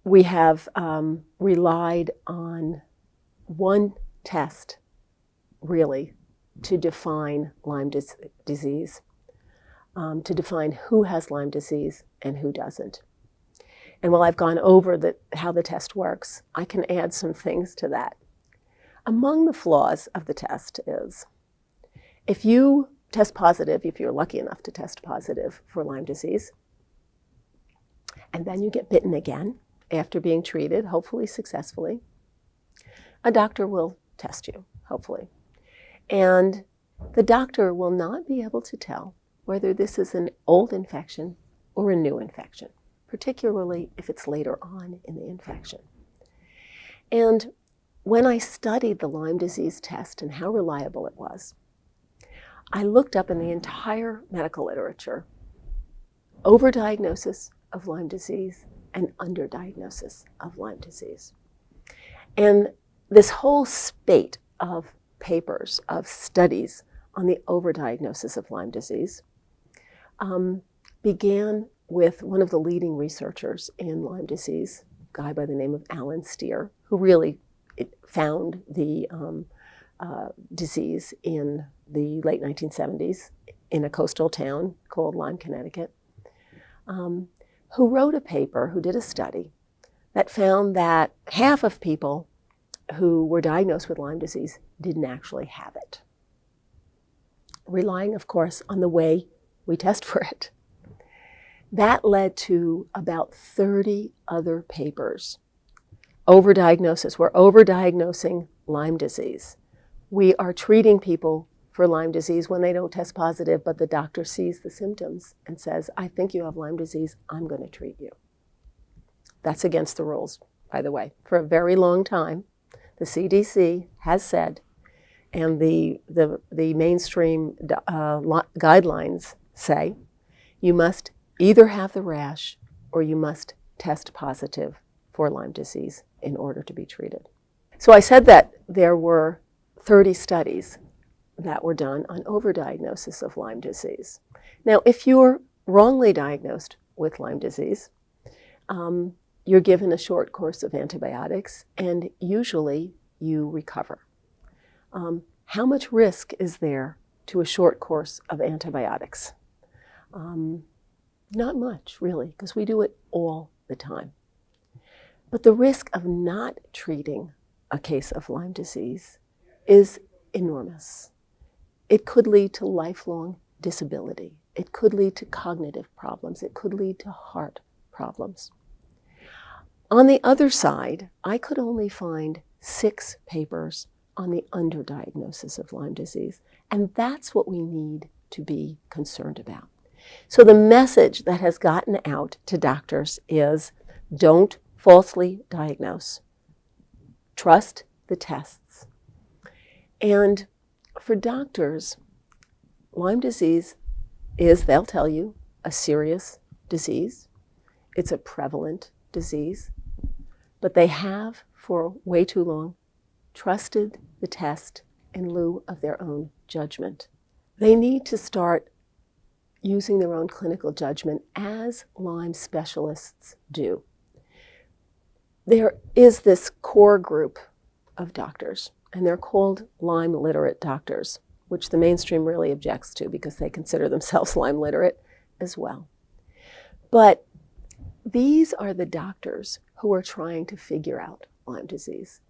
we have relied on one test, really, to define Lyme disease, to define who has Lyme disease and who doesn't. And while I've gone over how the test works, I can add some things to that. Among the flaws of the test is, if you test positive, if you're lucky enough to test positive for Lyme disease, and then you get bitten again after being treated, hopefully successfully, a doctor will test you, hopefully. And the doctor will not be able to tell whether this is an old infection or a new infection, particularly if it's later on in the infection. And when I studied the Lyme disease test and how reliable it was, I looked up in the entire medical literature overdiagnosis of Lyme disease and underdiagnosis of Lyme disease. And this whole spate of papers, of studies on the overdiagnosis of Lyme disease began with one of the leading researchers in Lyme disease, a guy by the name of Alan Steer, who really found the disease in the late 1970s in a coastal town called Lyme, Connecticut, who wrote a paper, who did a study that found that half of people who were diagnosed with Lyme disease didn't actually have it, relying, of course, on the way we test for it. That led to about 30 other papers. Overdiagnosis. We're overdiagnosing Lyme disease. We are treating people for Lyme disease when they don't test positive, but the doctor sees the symptoms and says, I think you have Lyme disease, I'm going to treat you. That's against the rules, by the way. For a very long time, the CDC has said, and the mainstream guidelines say, you must either have the rash or you must test positive for Lyme disease in order to be treated. So I said that there were 30 studies that were done on overdiagnosis of Lyme disease. Now, if you're wrongly diagnosed with Lyme disease, you're given a short course of antibiotics, and usually you recover. How much risk is there to a short course of antibiotics? Not much, really, because we do it all the time. But the risk of not treating a case of Lyme disease is enormous. It could lead to lifelong disability. It could lead to cognitive problems. It could lead to heart problems. On the other side, I could only find 6 papers on the underdiagnosis of Lyme disease, and that's what we need to be concerned about. So the message that has gotten out to doctors is, don't falsely diagnose. Trust the tests. And for doctors, Lyme disease is, they'll tell you, a serious disease. It's a prevalent disease. But they have, for way too long, trusted the test in lieu of their own judgment. They need to start using their own clinical judgment as Lyme specialists do. There is this core group of doctors, and they're called Lyme literate doctors, which the mainstream really objects to because they consider themselves Lyme literate as well. But these are the doctors who are trying to figure out Lyme disease.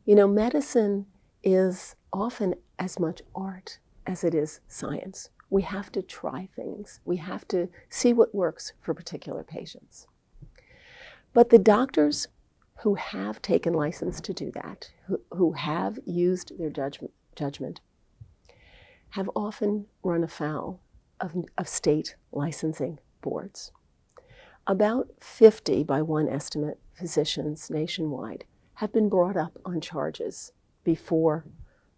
You know, medicine is often as much art as it is science. We have to try things. We have to see what works for particular patients. But the doctors who have taken license to do that, who have used their judgment, have often run afoul of state licensing boards. About 50, by one estimate, physicians nationwide have been brought up on charges before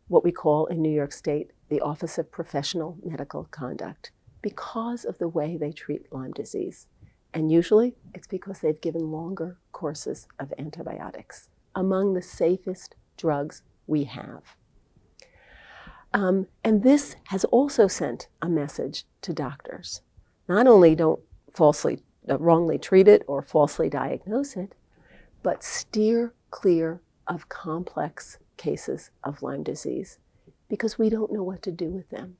what we call in New York State the Office of Professional Medical Conduct because of the way they treat Lyme disease. And usually it's because they've given longer courses of antibiotics, among the safest drugs we have. And this has also sent a message to doctors. Not only don't wrongly treat it or falsely diagnose it, but steer clear of complex cases of Lyme disease because we don't know what to do with them.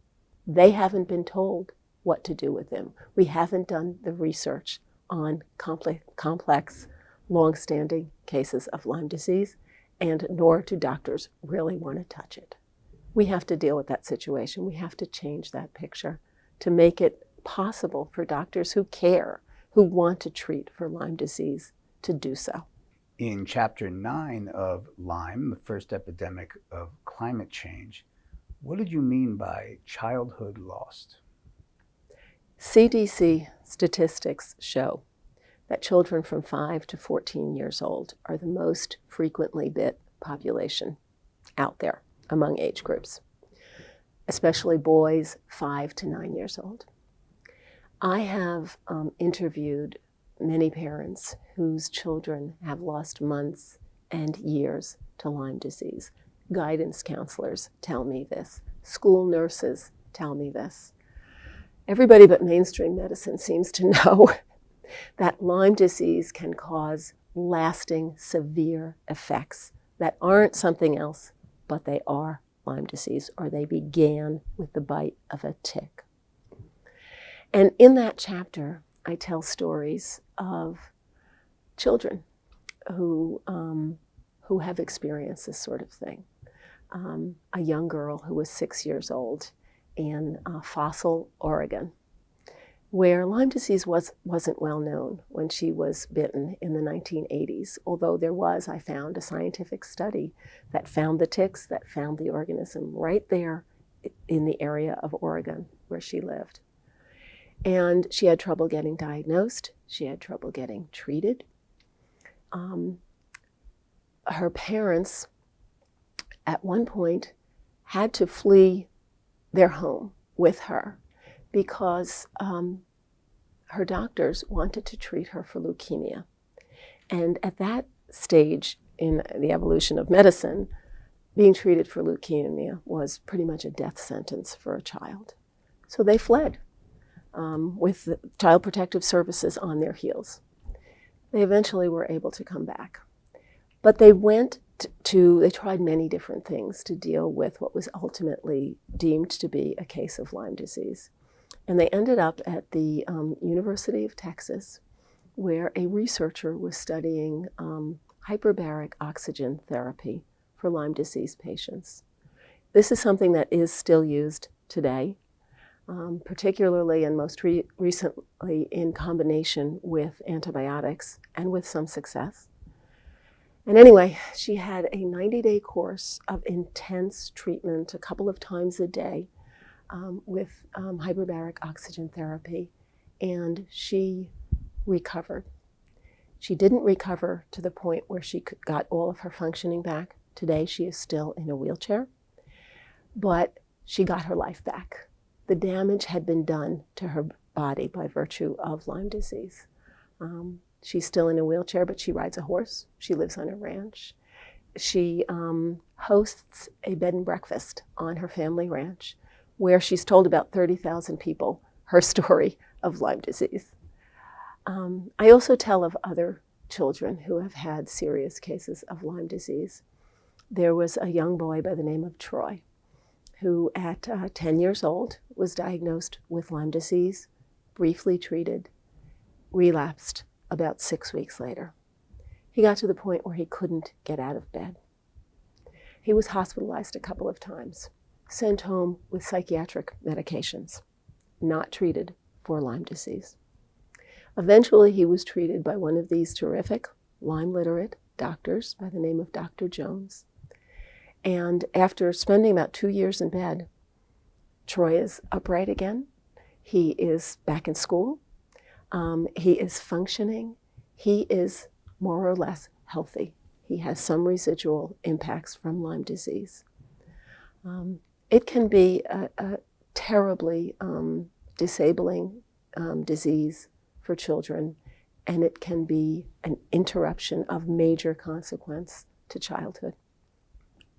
They haven't been told what to do with them. We haven't done the research on complex, long-standing cases of Lyme disease, and nor do doctors really want to touch it. We have to deal with that situation. We have to change that picture to make it possible for doctors who care, who want to treat for Lyme disease, to do so. In Chapter 9 of Lyme, the first epidemic of climate change, what did you mean by childhood lost? CDC statistics show that children from 5 to 14 years old are the most frequently bit population out there among age groups, especially boys 5 to 9 years old. I have interviewed many parents whose children have lost months and years to Lyme disease. Guidance counselors tell me this. School nurses tell me this. Everybody but mainstream medicine seems to know that Lyme disease can cause lasting, severe effects that aren't something else, but they are Lyme disease, or they began with the bite of a tick. And in that chapter, I tell stories of children who have experienced this sort of thing. A young girl who was 6 years old in Fossil, Oregon, where Lyme disease wasn't well known when she was bitten in the 1980s, although there was, I found, a scientific study that found the ticks, that found the organism right there in the area of Oregon where she lived. And she had trouble getting diagnosed. She had trouble getting treated. Her parents, at one point, had to flee their home with her because her doctors wanted to treat her for leukemia. And at that stage in the evolution of medicine, being treated for leukemia was pretty much a death sentence for a child. So they fled with the Child Protective Services on their heels. They eventually were able to come back. But they went they tried many different things to deal with what was ultimately deemed to be a case of Lyme disease. And they ended up at the University of Texas, where a researcher was studying hyperbaric oxygen therapy for Lyme disease patients. This is something that is still used today, particularly and most recently in combination with antibiotics and with some success. And anyway, she had a 90-day course of intense treatment a couple of times a day with hyperbaric oxygen therapy, and she recovered. She didn't recover to the point where she got all of her functioning back. Today, she is still in a wheelchair, but she got her life back. The damage had been done to her body by virtue of Lyme disease. She's still in a wheelchair, but she rides a horse. She lives on a ranch. She hosts a bed and breakfast on her family ranch, where she's told about 30,000 people her story of Lyme disease. I also tell of other children who have had serious cases of Lyme disease. There was a young boy by the name of Troy, who at 10 years old was diagnosed with Lyme disease, briefly treated, relapsed about 6 weeks later. He got to the point where he couldn't get out of bed. He was hospitalized a couple of times, sent home with psychiatric medications, not treated for Lyme disease. Eventually, he was treated by one of these terrific Lyme literate doctors by the name of Dr. Jones. And after spending about 2 years in bed, Troy is upright again. He is back in school. He is functioning. He is more or less healthy. He has some residual impacts from Lyme disease. It can be a terribly disabling disease for children, and it can be an interruption of major consequence to childhood.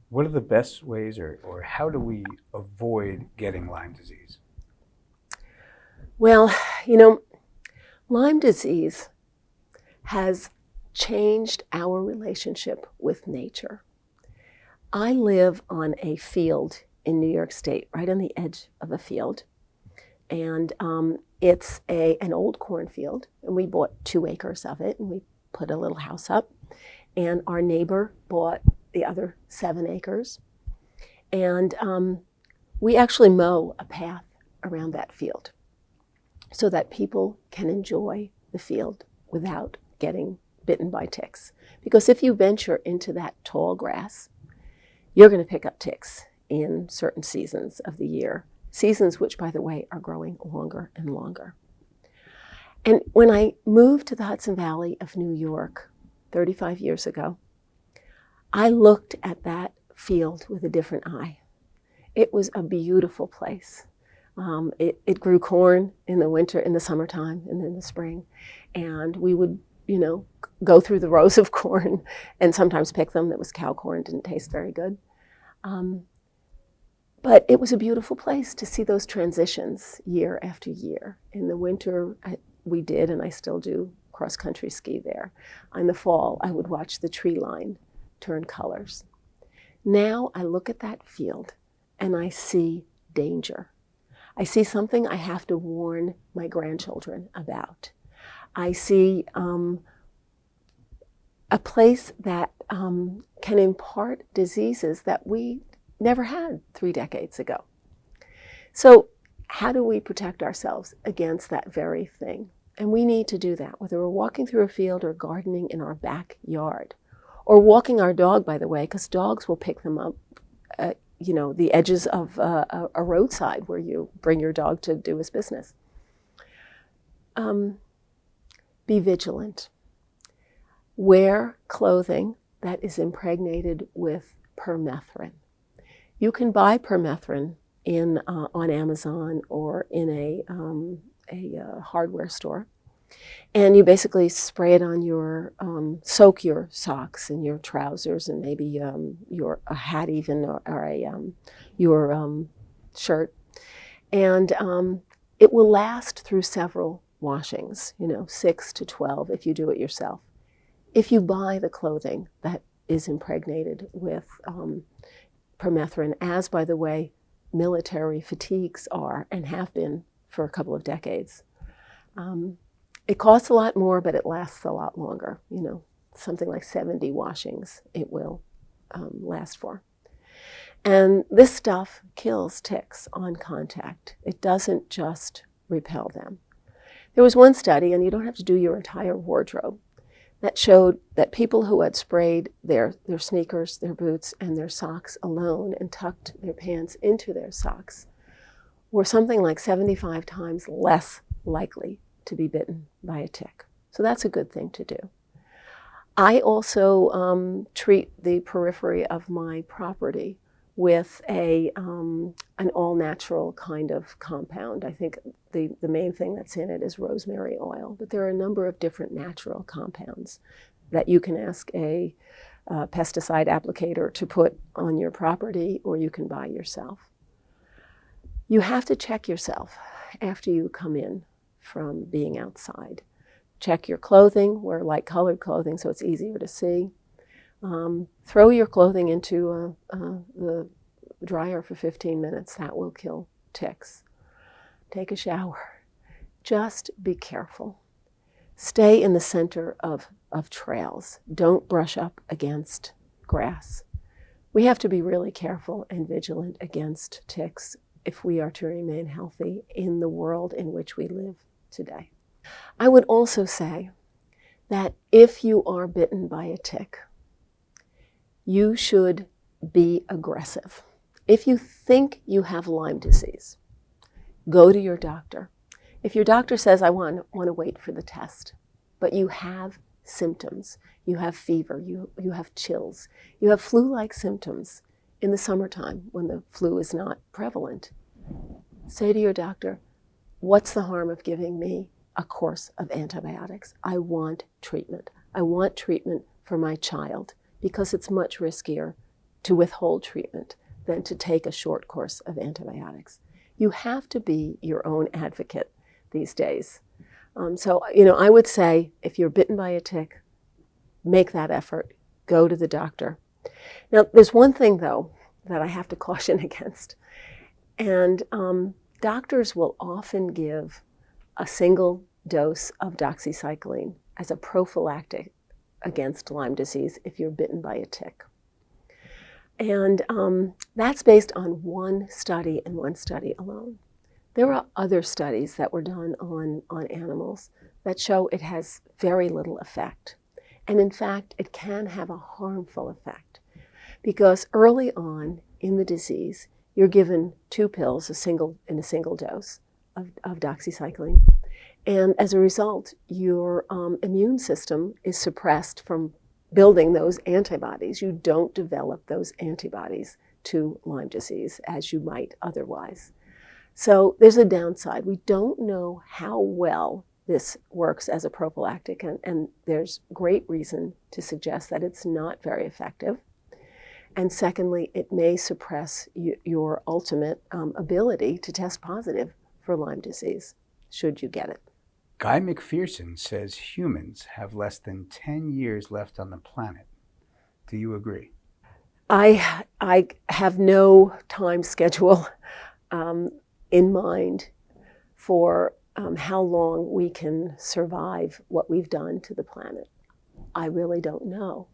What are the best ways, or how do we avoid getting Lyme disease? Well, Lyme disease has changed our relationship with nature. I live on a field in New York State, right on the edge of a field. And it's an old cornfield, and we bought 2 acres of it, and we put a little house up. And our neighbor bought the other 7 acres. And we actually mow a path around that field so that people can enjoy the field without getting bitten by ticks. Because if you venture into that tall grass, you're going to pick up ticks in certain seasons of the year, seasons which, by the way, are growing longer and longer. And when I moved to the Hudson Valley of New York 35 years ago, I looked at that field with a different eye. It was a beautiful place. It grew corn in the winter, in the summertime, and in the spring. And we would, go through the rows of corn and sometimes pick them. That was cow corn, didn't taste very good. But it was a beautiful place to see those transitions year after year. In the winter, we did, and I still do, cross-country ski there. In the fall, I would watch the tree line turn colors. Now I look at that field and I see danger. I see something I have to warn my grandchildren about. I see a place that can impart diseases that we never had 3 decades ago. So how do we protect ourselves against that very thing? And we need to do that, whether we're walking through a field or gardening in our backyard, or walking our dog, by the way, because dogs will pick them up, the edges of a roadside where you bring your dog to do his business. Be vigilant. Wear clothing that is impregnated with permethrin. You can buy permethrin on Amazon or in a hardware store. And you basically spray it on your, soak your socks and your trousers and maybe a hat even or your shirt. And it will last through several washings, 6 to 12 if you do it yourself. If you buy the clothing that is impregnated with permethrin, as by the way, military fatigues are and have been for a couple of decades, it costs a lot more, but it lasts a lot longer. Something like 70 washings it will last for. And this stuff kills ticks on contact. It doesn't just repel them. There was one study, and you don't have to do your entire wardrobe, that showed that people who had sprayed their sneakers, their boots, and their socks alone and tucked their pants into their socks were something like 75 times less likely to be bitten by a tick. So that's a good thing to do. I also treat the periphery of my property with an all-natural kind of compound. I think the main thing that's in it is rosemary oil, but there are a number of different natural compounds that you can ask a pesticide applicator to put on your property, or you can buy yourself. You have to check yourself after you come in from being outside. Check your clothing, wear light-colored clothing so it's easier to see. Throw your clothing into the dryer for 15 minutes. That will kill ticks. Take a shower. Just be careful. Stay in the center of trails. Don't brush up against grass. We have to be really careful and vigilant against ticks if we are to remain healthy in the world in which we live today. I would also say that if you are bitten by a tick, you should be aggressive. If you think you have Lyme disease, go to your doctor. If your doctor says, I want to wait for the test, but you have symptoms, you have fever, you have chills, you have flu-like symptoms in the summertime when the flu is not prevalent, say to your doctor, what's the harm of giving me a course of antibiotics? I want treatment. I want treatment for my child, because it's much riskier to withhold treatment than to take a short course of antibiotics. You have to be your own advocate these days. So, I would say if you're bitten by a tick, make that effort, go to the doctor. Now, there's one thing, though, that I have to caution against. And doctors will often give a single dose of doxycycline as a prophylactic against Lyme disease if you're bitten by a tick. And that's based on one study and one study alone. There are other studies that were done on animals that show it has very little effect. And in fact, it can have a harmful effect because early on in the disease, you're given 2 pills, in a single dose of doxycycline. And as a result, your immune system is suppressed from building those antibodies. You don't develop those antibodies to Lyme disease as you might otherwise. So there's a downside. We don't know how well this works as a prophylactic, and there's great reason to suggest that it's not very effective. And secondly, it may suppress your ultimate ability to test positive for Lyme disease, should you get it. Guy McPherson says humans have less than 10 years left on the planet. Do you agree? I have no time schedule in mind for how long we can survive what we've done to the planet. I really don't know.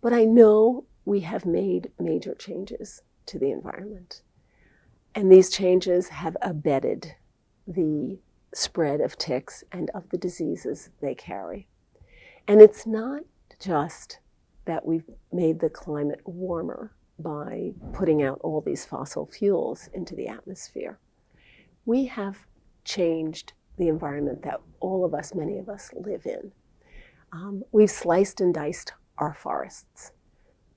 But I know we have made major changes to the environment. And these changes have abetted the spread of ticks and of the diseases they carry. And it's not just that we've made the climate warmer by putting out all these fossil fuels into the atmosphere. We have changed the environment that all of us, many of us, live in. We've sliced and diced our forests.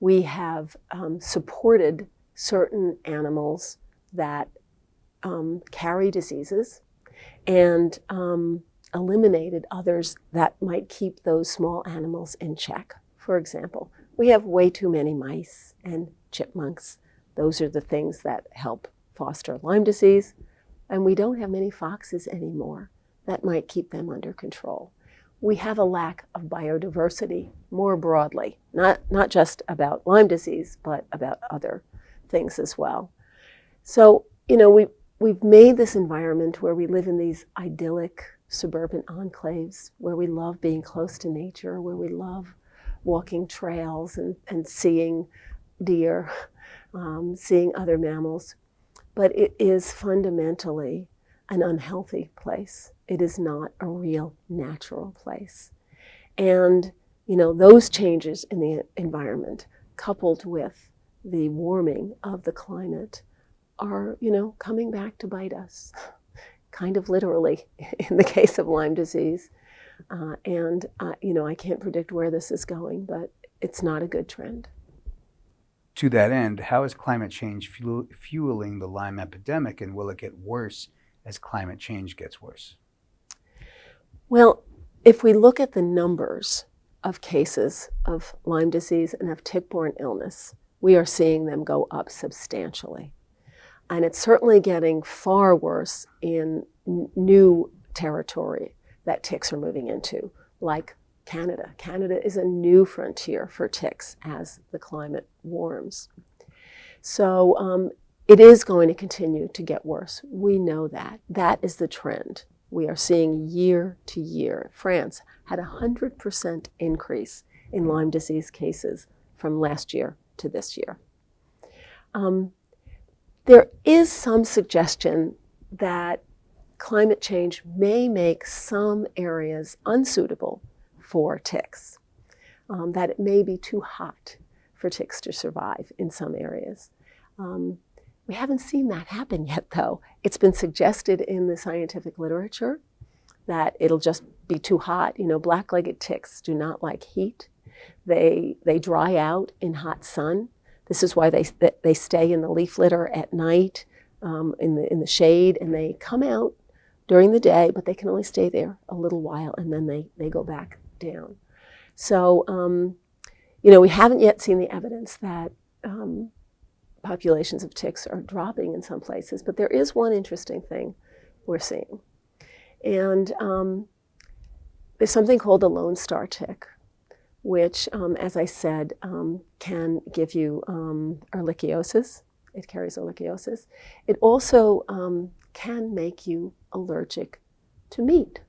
We have supported certain animals that carry diseases, and eliminated others that might keep those small animals in check. For example, we have way too many mice and chipmunks. Those are the things that help foster Lyme disease. And we don't have many foxes anymore that might keep them under control. We have a lack of biodiversity more broadly, not just about Lyme disease, but about other things as well. So, we've made this environment where we live in these idyllic suburban enclaves, where we love being close to nature, where we love walking trails and seeing deer, seeing other mammals. But it is fundamentally an unhealthy place. It is not a real natural place. And, those changes in the environment, coupled with the warming of the climate, are, coming back to bite us, kind of literally in the case of Lyme disease. I can't predict where this is going, but it's not a good trend. To that end, how is climate change fueling the Lyme epidemic, and will it get worse as climate change gets worse? Well, if we look at the numbers of cases of Lyme disease and of tick-borne illness, we are seeing them go up substantially. And it's certainly getting far worse in new territory that ticks are moving into, like Canada. Canada is a new frontier for ticks as the climate warms. So it is going to continue to get worse. We know that. That is the trend we are seeing year to year. France had a 100% increase in Lyme disease cases from last year to this year. There is some suggestion that climate change may make some areas unsuitable for ticks, that it may be too hot for ticks to survive in some areas. We haven't seen that happen yet, though. It's been suggested in the scientific literature that it'll just be too hot. Black-legged ticks do not like heat. They dry out in hot sun. This is why they stay in the leaf litter at night, in the shade, and they come out during the day, but they can only stay there a little while, and then they go back down. So, we haven't yet seen the evidence that populations of ticks are dropping in some places, but there is one interesting thing we're seeing. And there's something called the Lone Star tick, which, as I said, can give you ehrlichiosis. It carries ehrlichiosis. It also can make you allergic to meat.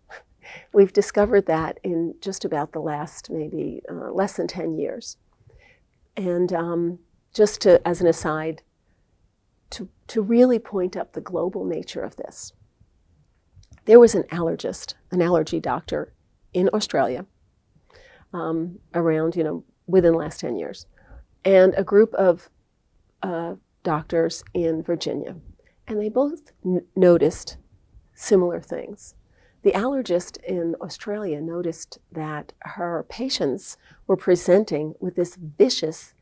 We've discovered that in just about the last maybe less than 10 years. And just as an aside, to really point up the global nature of this, there was an allergist, an allergy doctor in Australia around, within the last 10 years, and a group of doctors in Virginia. And they both noticed similar things. The allergist in Australia noticed that her patients were presenting with this vicious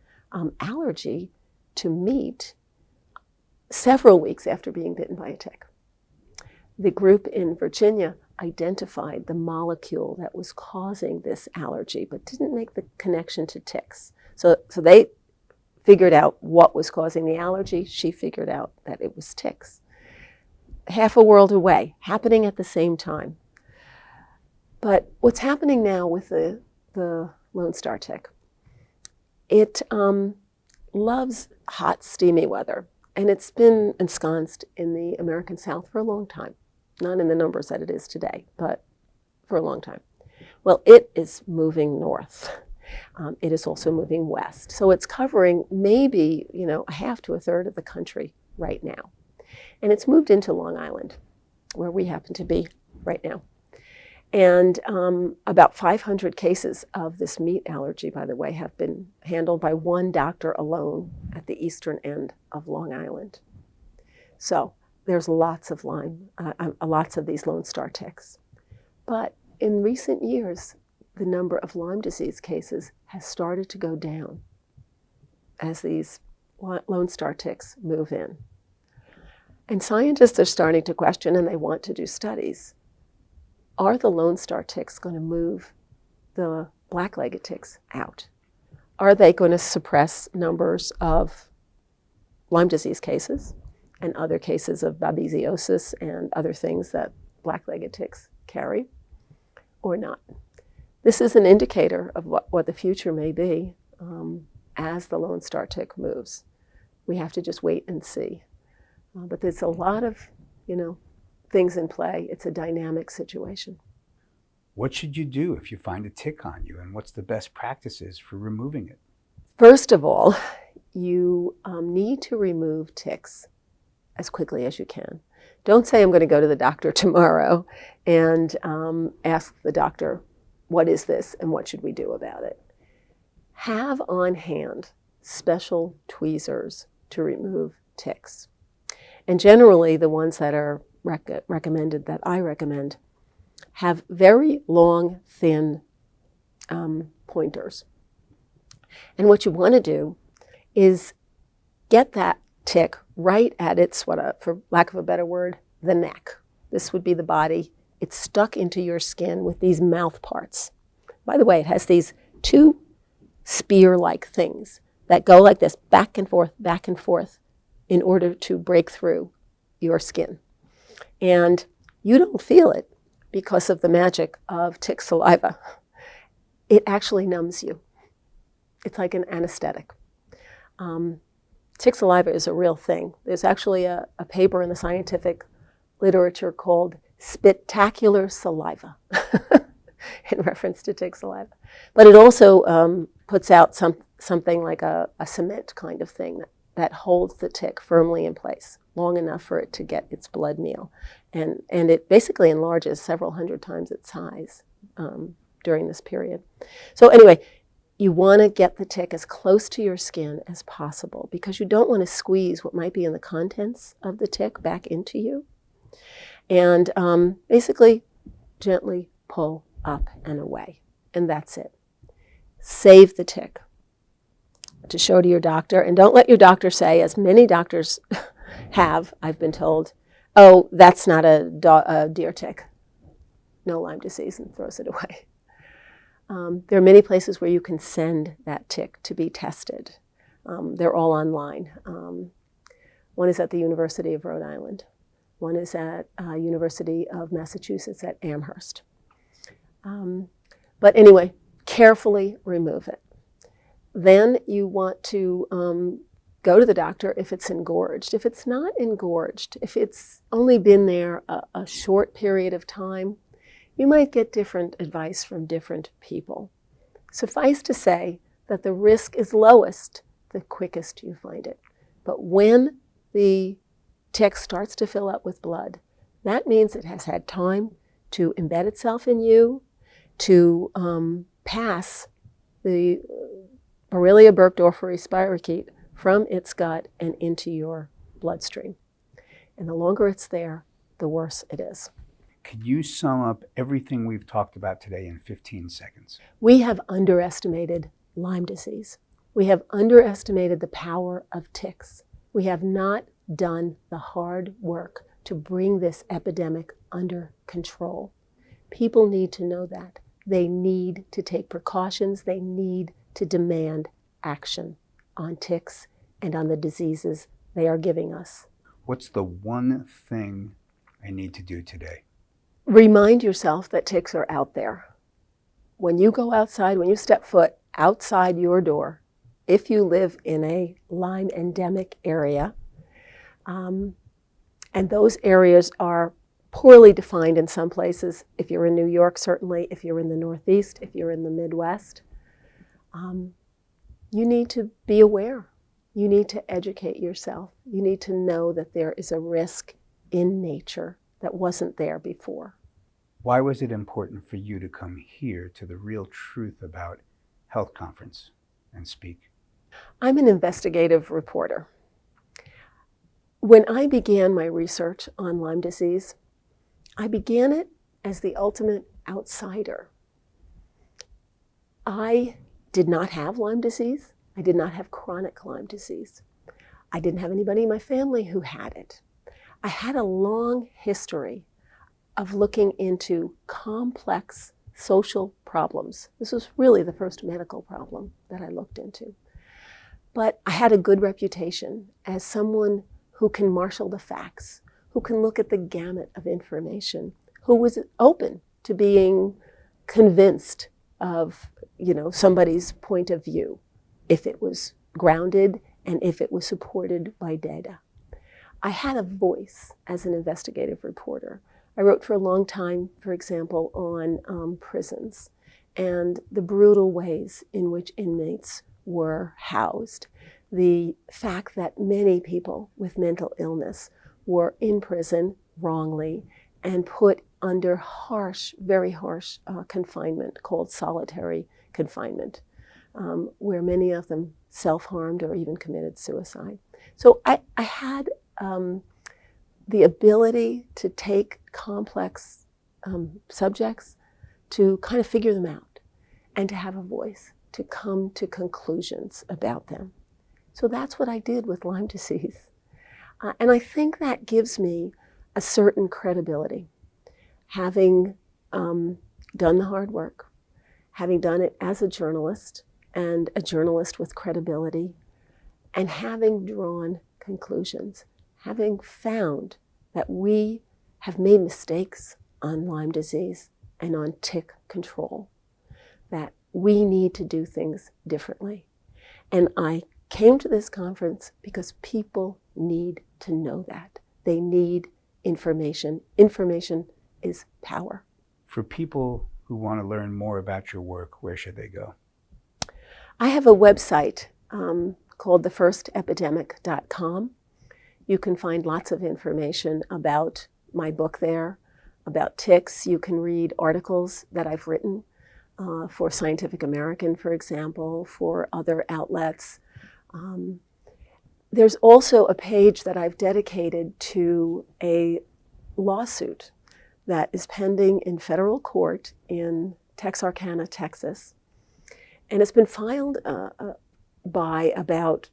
allergy to meat several weeks after being bitten by a tick. The group in Virginia identified the molecule that was causing this allergy, but didn't make the connection to ticks. So they figured out what was causing the allergy. She figured out that it was ticks. Half a world away, happening at the same time. But what's happening now with the Lone Star tick, it loves hot, steamy weather. And it's been ensconced in the American South for a long time. Not in the numbers that it is today, but for a long time. Well, it is moving north. It is also moving west. So it's covering maybe, a half to a third of the country right now. And it's moved into Long Island, where we happen to be right now. And about 500 cases of this meat allergy, by the way, have been handled by one doctor alone at the eastern end of Long Island. So there's lots of Lyme, lots of these Lone Star ticks. But in recent years, the number of Lyme disease cases has started to go down as these Lone Star ticks move in. And scientists are starting to question, and they want to do studies. are the Lone Star ticks going to move the black-legged ticks out? Are they going to suppress numbers of Lyme disease cases and other cases of babesiosis and other things that black-legged ticks carry, or not? This is an indicator of what the future may be as the Lone Star tick moves. We have to just wait and see. But there's a lot of, things in play. It's a dynamic situation. What should you do if you find a tick on you, and what's the best practices for removing it? First of all, you need to remove ticks as quickly as you can. Don't say, I'm going to go to the doctor tomorrow, and ask the doctor, what is this and what should we do about it? Have on hand special tweezers to remove ticks. And generally, the ones that are recommended, that I recommend, have very long, thin pointers. And what you want to do is get that tick right at its, for lack of a better word, the neck. This would be the body. It's stuck into your skin with these mouth parts. By the way, it has these two spear-like things that go like this, back and forth, in order to break through your skin. And you don't feel it because of the magic of tick saliva. It actually numbs you. It's like an anesthetic. Tick saliva is a real thing. There's actually a paper in the scientific literature called Spectacular Saliva in reference to tick saliva. But it also puts out something like a cement kind of thing that holds the tick firmly in place long enough for it to get its blood meal. And it basically enlarges several hundred times its size during this period. So anyway, you want to get the tick as close to your skin as possible because you don't want to squeeze what might be in the contents of the tick back into you. And basically gently pull up and away. And that's it. Save the tick to show to your doctor. And don't let your doctor say, as many doctors have, I've been told, oh, that's not a deer tick. No Lyme disease, and throws it away. There are many places where you can send that tick to be tested. They're all online. One is at the University of Rhode Island. One is at University of Massachusetts at Amherst. But anyway, carefully remove it. Then you want to go to the doctor if it's engorged. If it's not engorged, if it's only been there a short period of time, you might get different advice from different people. Suffice to say that the risk is lowest the quickest you find it. But when the tick starts to fill up with blood, that means it has had time to embed itself in you, to pass the Borrelia burgdorferi spirochete from its gut and into your bloodstream. And the longer it's there, the worse it is. Could you sum up everything we've talked about today in 15 seconds? We have underestimated Lyme disease. We have underestimated the power of ticks. We have not done the hard work to bring this epidemic under control. People need to know that. They need to take precautions. They need to demand action on ticks and on the diseases they are giving us. What's the one thing I need to do today? Remind yourself that ticks are out there. When you go outside, when you step foot outside your door, if you live in a Lyme endemic area, and those areas are poorly defined in some places, if you're in New York, certainly, if you're in the Northeast, if you're in the Midwest, you need to be aware. You need to educate yourself. You need to know that there is a risk in nature that wasn't there before. Why was it important for you to come here to the Real Truth About Health conference and speak? I'm an investigative reporter. When I began my research on Lyme disease, I began it as the ultimate outsider. I did not have Lyme disease. I did not have chronic Lyme disease. I didn't have anybody in my family who had it. I had a long history of looking into complex social problems. This was really the first medical problem that I looked into. But I had a good reputation as someone who can marshal the facts, who can look at the gamut of information, who was open to being convinced of, somebody's point of view, if it was grounded and if it was supported by data. I had a voice as an investigative reporter. I wrote for a long time, for example, on prisons and the brutal ways in which inmates were housed. The fact that many people with mental illness were in prison wrongly and put under harsh, very harsh confinement called solitary confinement, where many of them self-harmed or even committed suicide. So I had the ability to take complex subjects, to kind of figure them out, and to have a voice, to come to conclusions about them. So that's what I did with Lyme disease. And I think that gives me a certain credibility, having done the hard work, having done it as a journalist, and a journalist with credibility, and having drawn conclusions, having found that we have made mistakes on Lyme disease and on tick control, that we need to do things differently. And I came to this conference because people need to know that. They need information. Information is power. For people who want to learn more about your work, where should they go? I have a website called thefirstepidemic.com. You can find lots of information about my book there, about ticks. You can read articles that I've written for Scientific American, for example, for other outlets. There's also a page that I've dedicated to a lawsuit that is pending in federal court in Texarkana, Texas. And it's been filed by about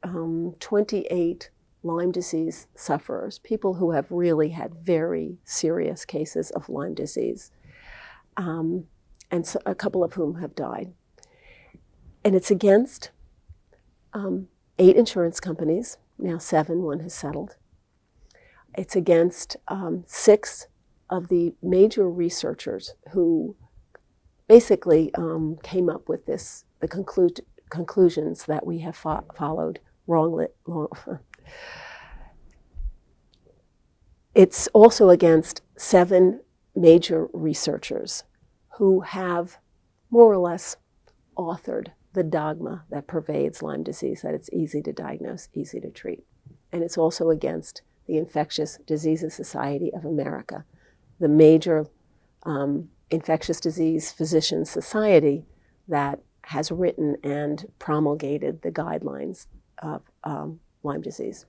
28 Lyme disease sufferers, people who have really had very serious cases of Lyme disease, and so a couple of whom have died. And it's against 8 insurance companies, now 7, one has settled. It's against 6 of the major researchers who basically came up with the conclusions that we have followed wrongly. It's also against 7 major researchers who have more or less authored the dogma that pervades Lyme disease, that it's easy to diagnose, easy to treat. And it's also against the Infectious Diseases Society of America, the major infectious disease physicians society that has written and promulgated the guidelines of Lyme disease.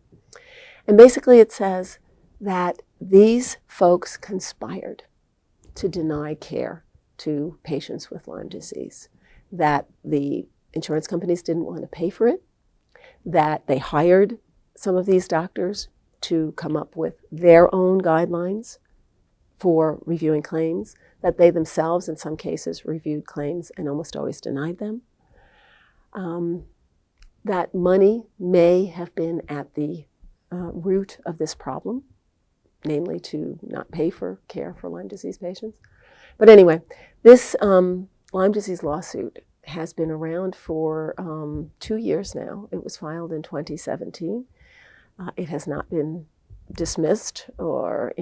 And basically it says that these folks conspired to deny care to patients with Lyme disease, that the insurance companies didn't want to pay for it, that they hired some of these doctors to come up with their own guidelines for reviewing claims, that they themselves in some cases reviewed claims and almost always denied them, that money may have been at the root of this problem, namely to not pay for care for Lyme disease patients. But anyway, this Lyme disease lawsuit has been around for 2 years now. It was filed in 2017. It has not been dismissed or,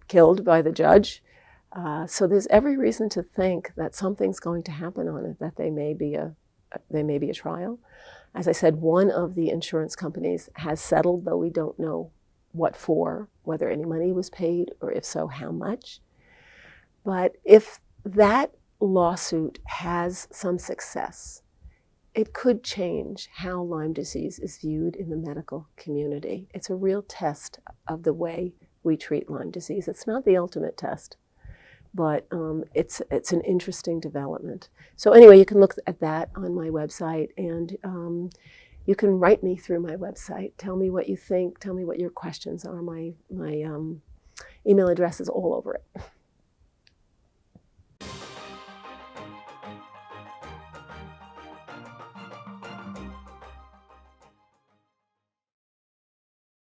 killed by the judge. So there's every reason to think that something's going to happen on it, that there may be a trial. As I said, one of the insurance companies has settled, though we don't know what for, whether any money was paid, or if so, how much. But if that lawsuit has some success, it could change how Lyme disease is viewed in the medical community. It's a real test of the way we treat Lyme disease. It's not the ultimate test, but it's an interesting development. So anyway, you can look at that on my website, and you can write me through my website. Tell me what you think. Tell me what your questions are. My email address is all over it.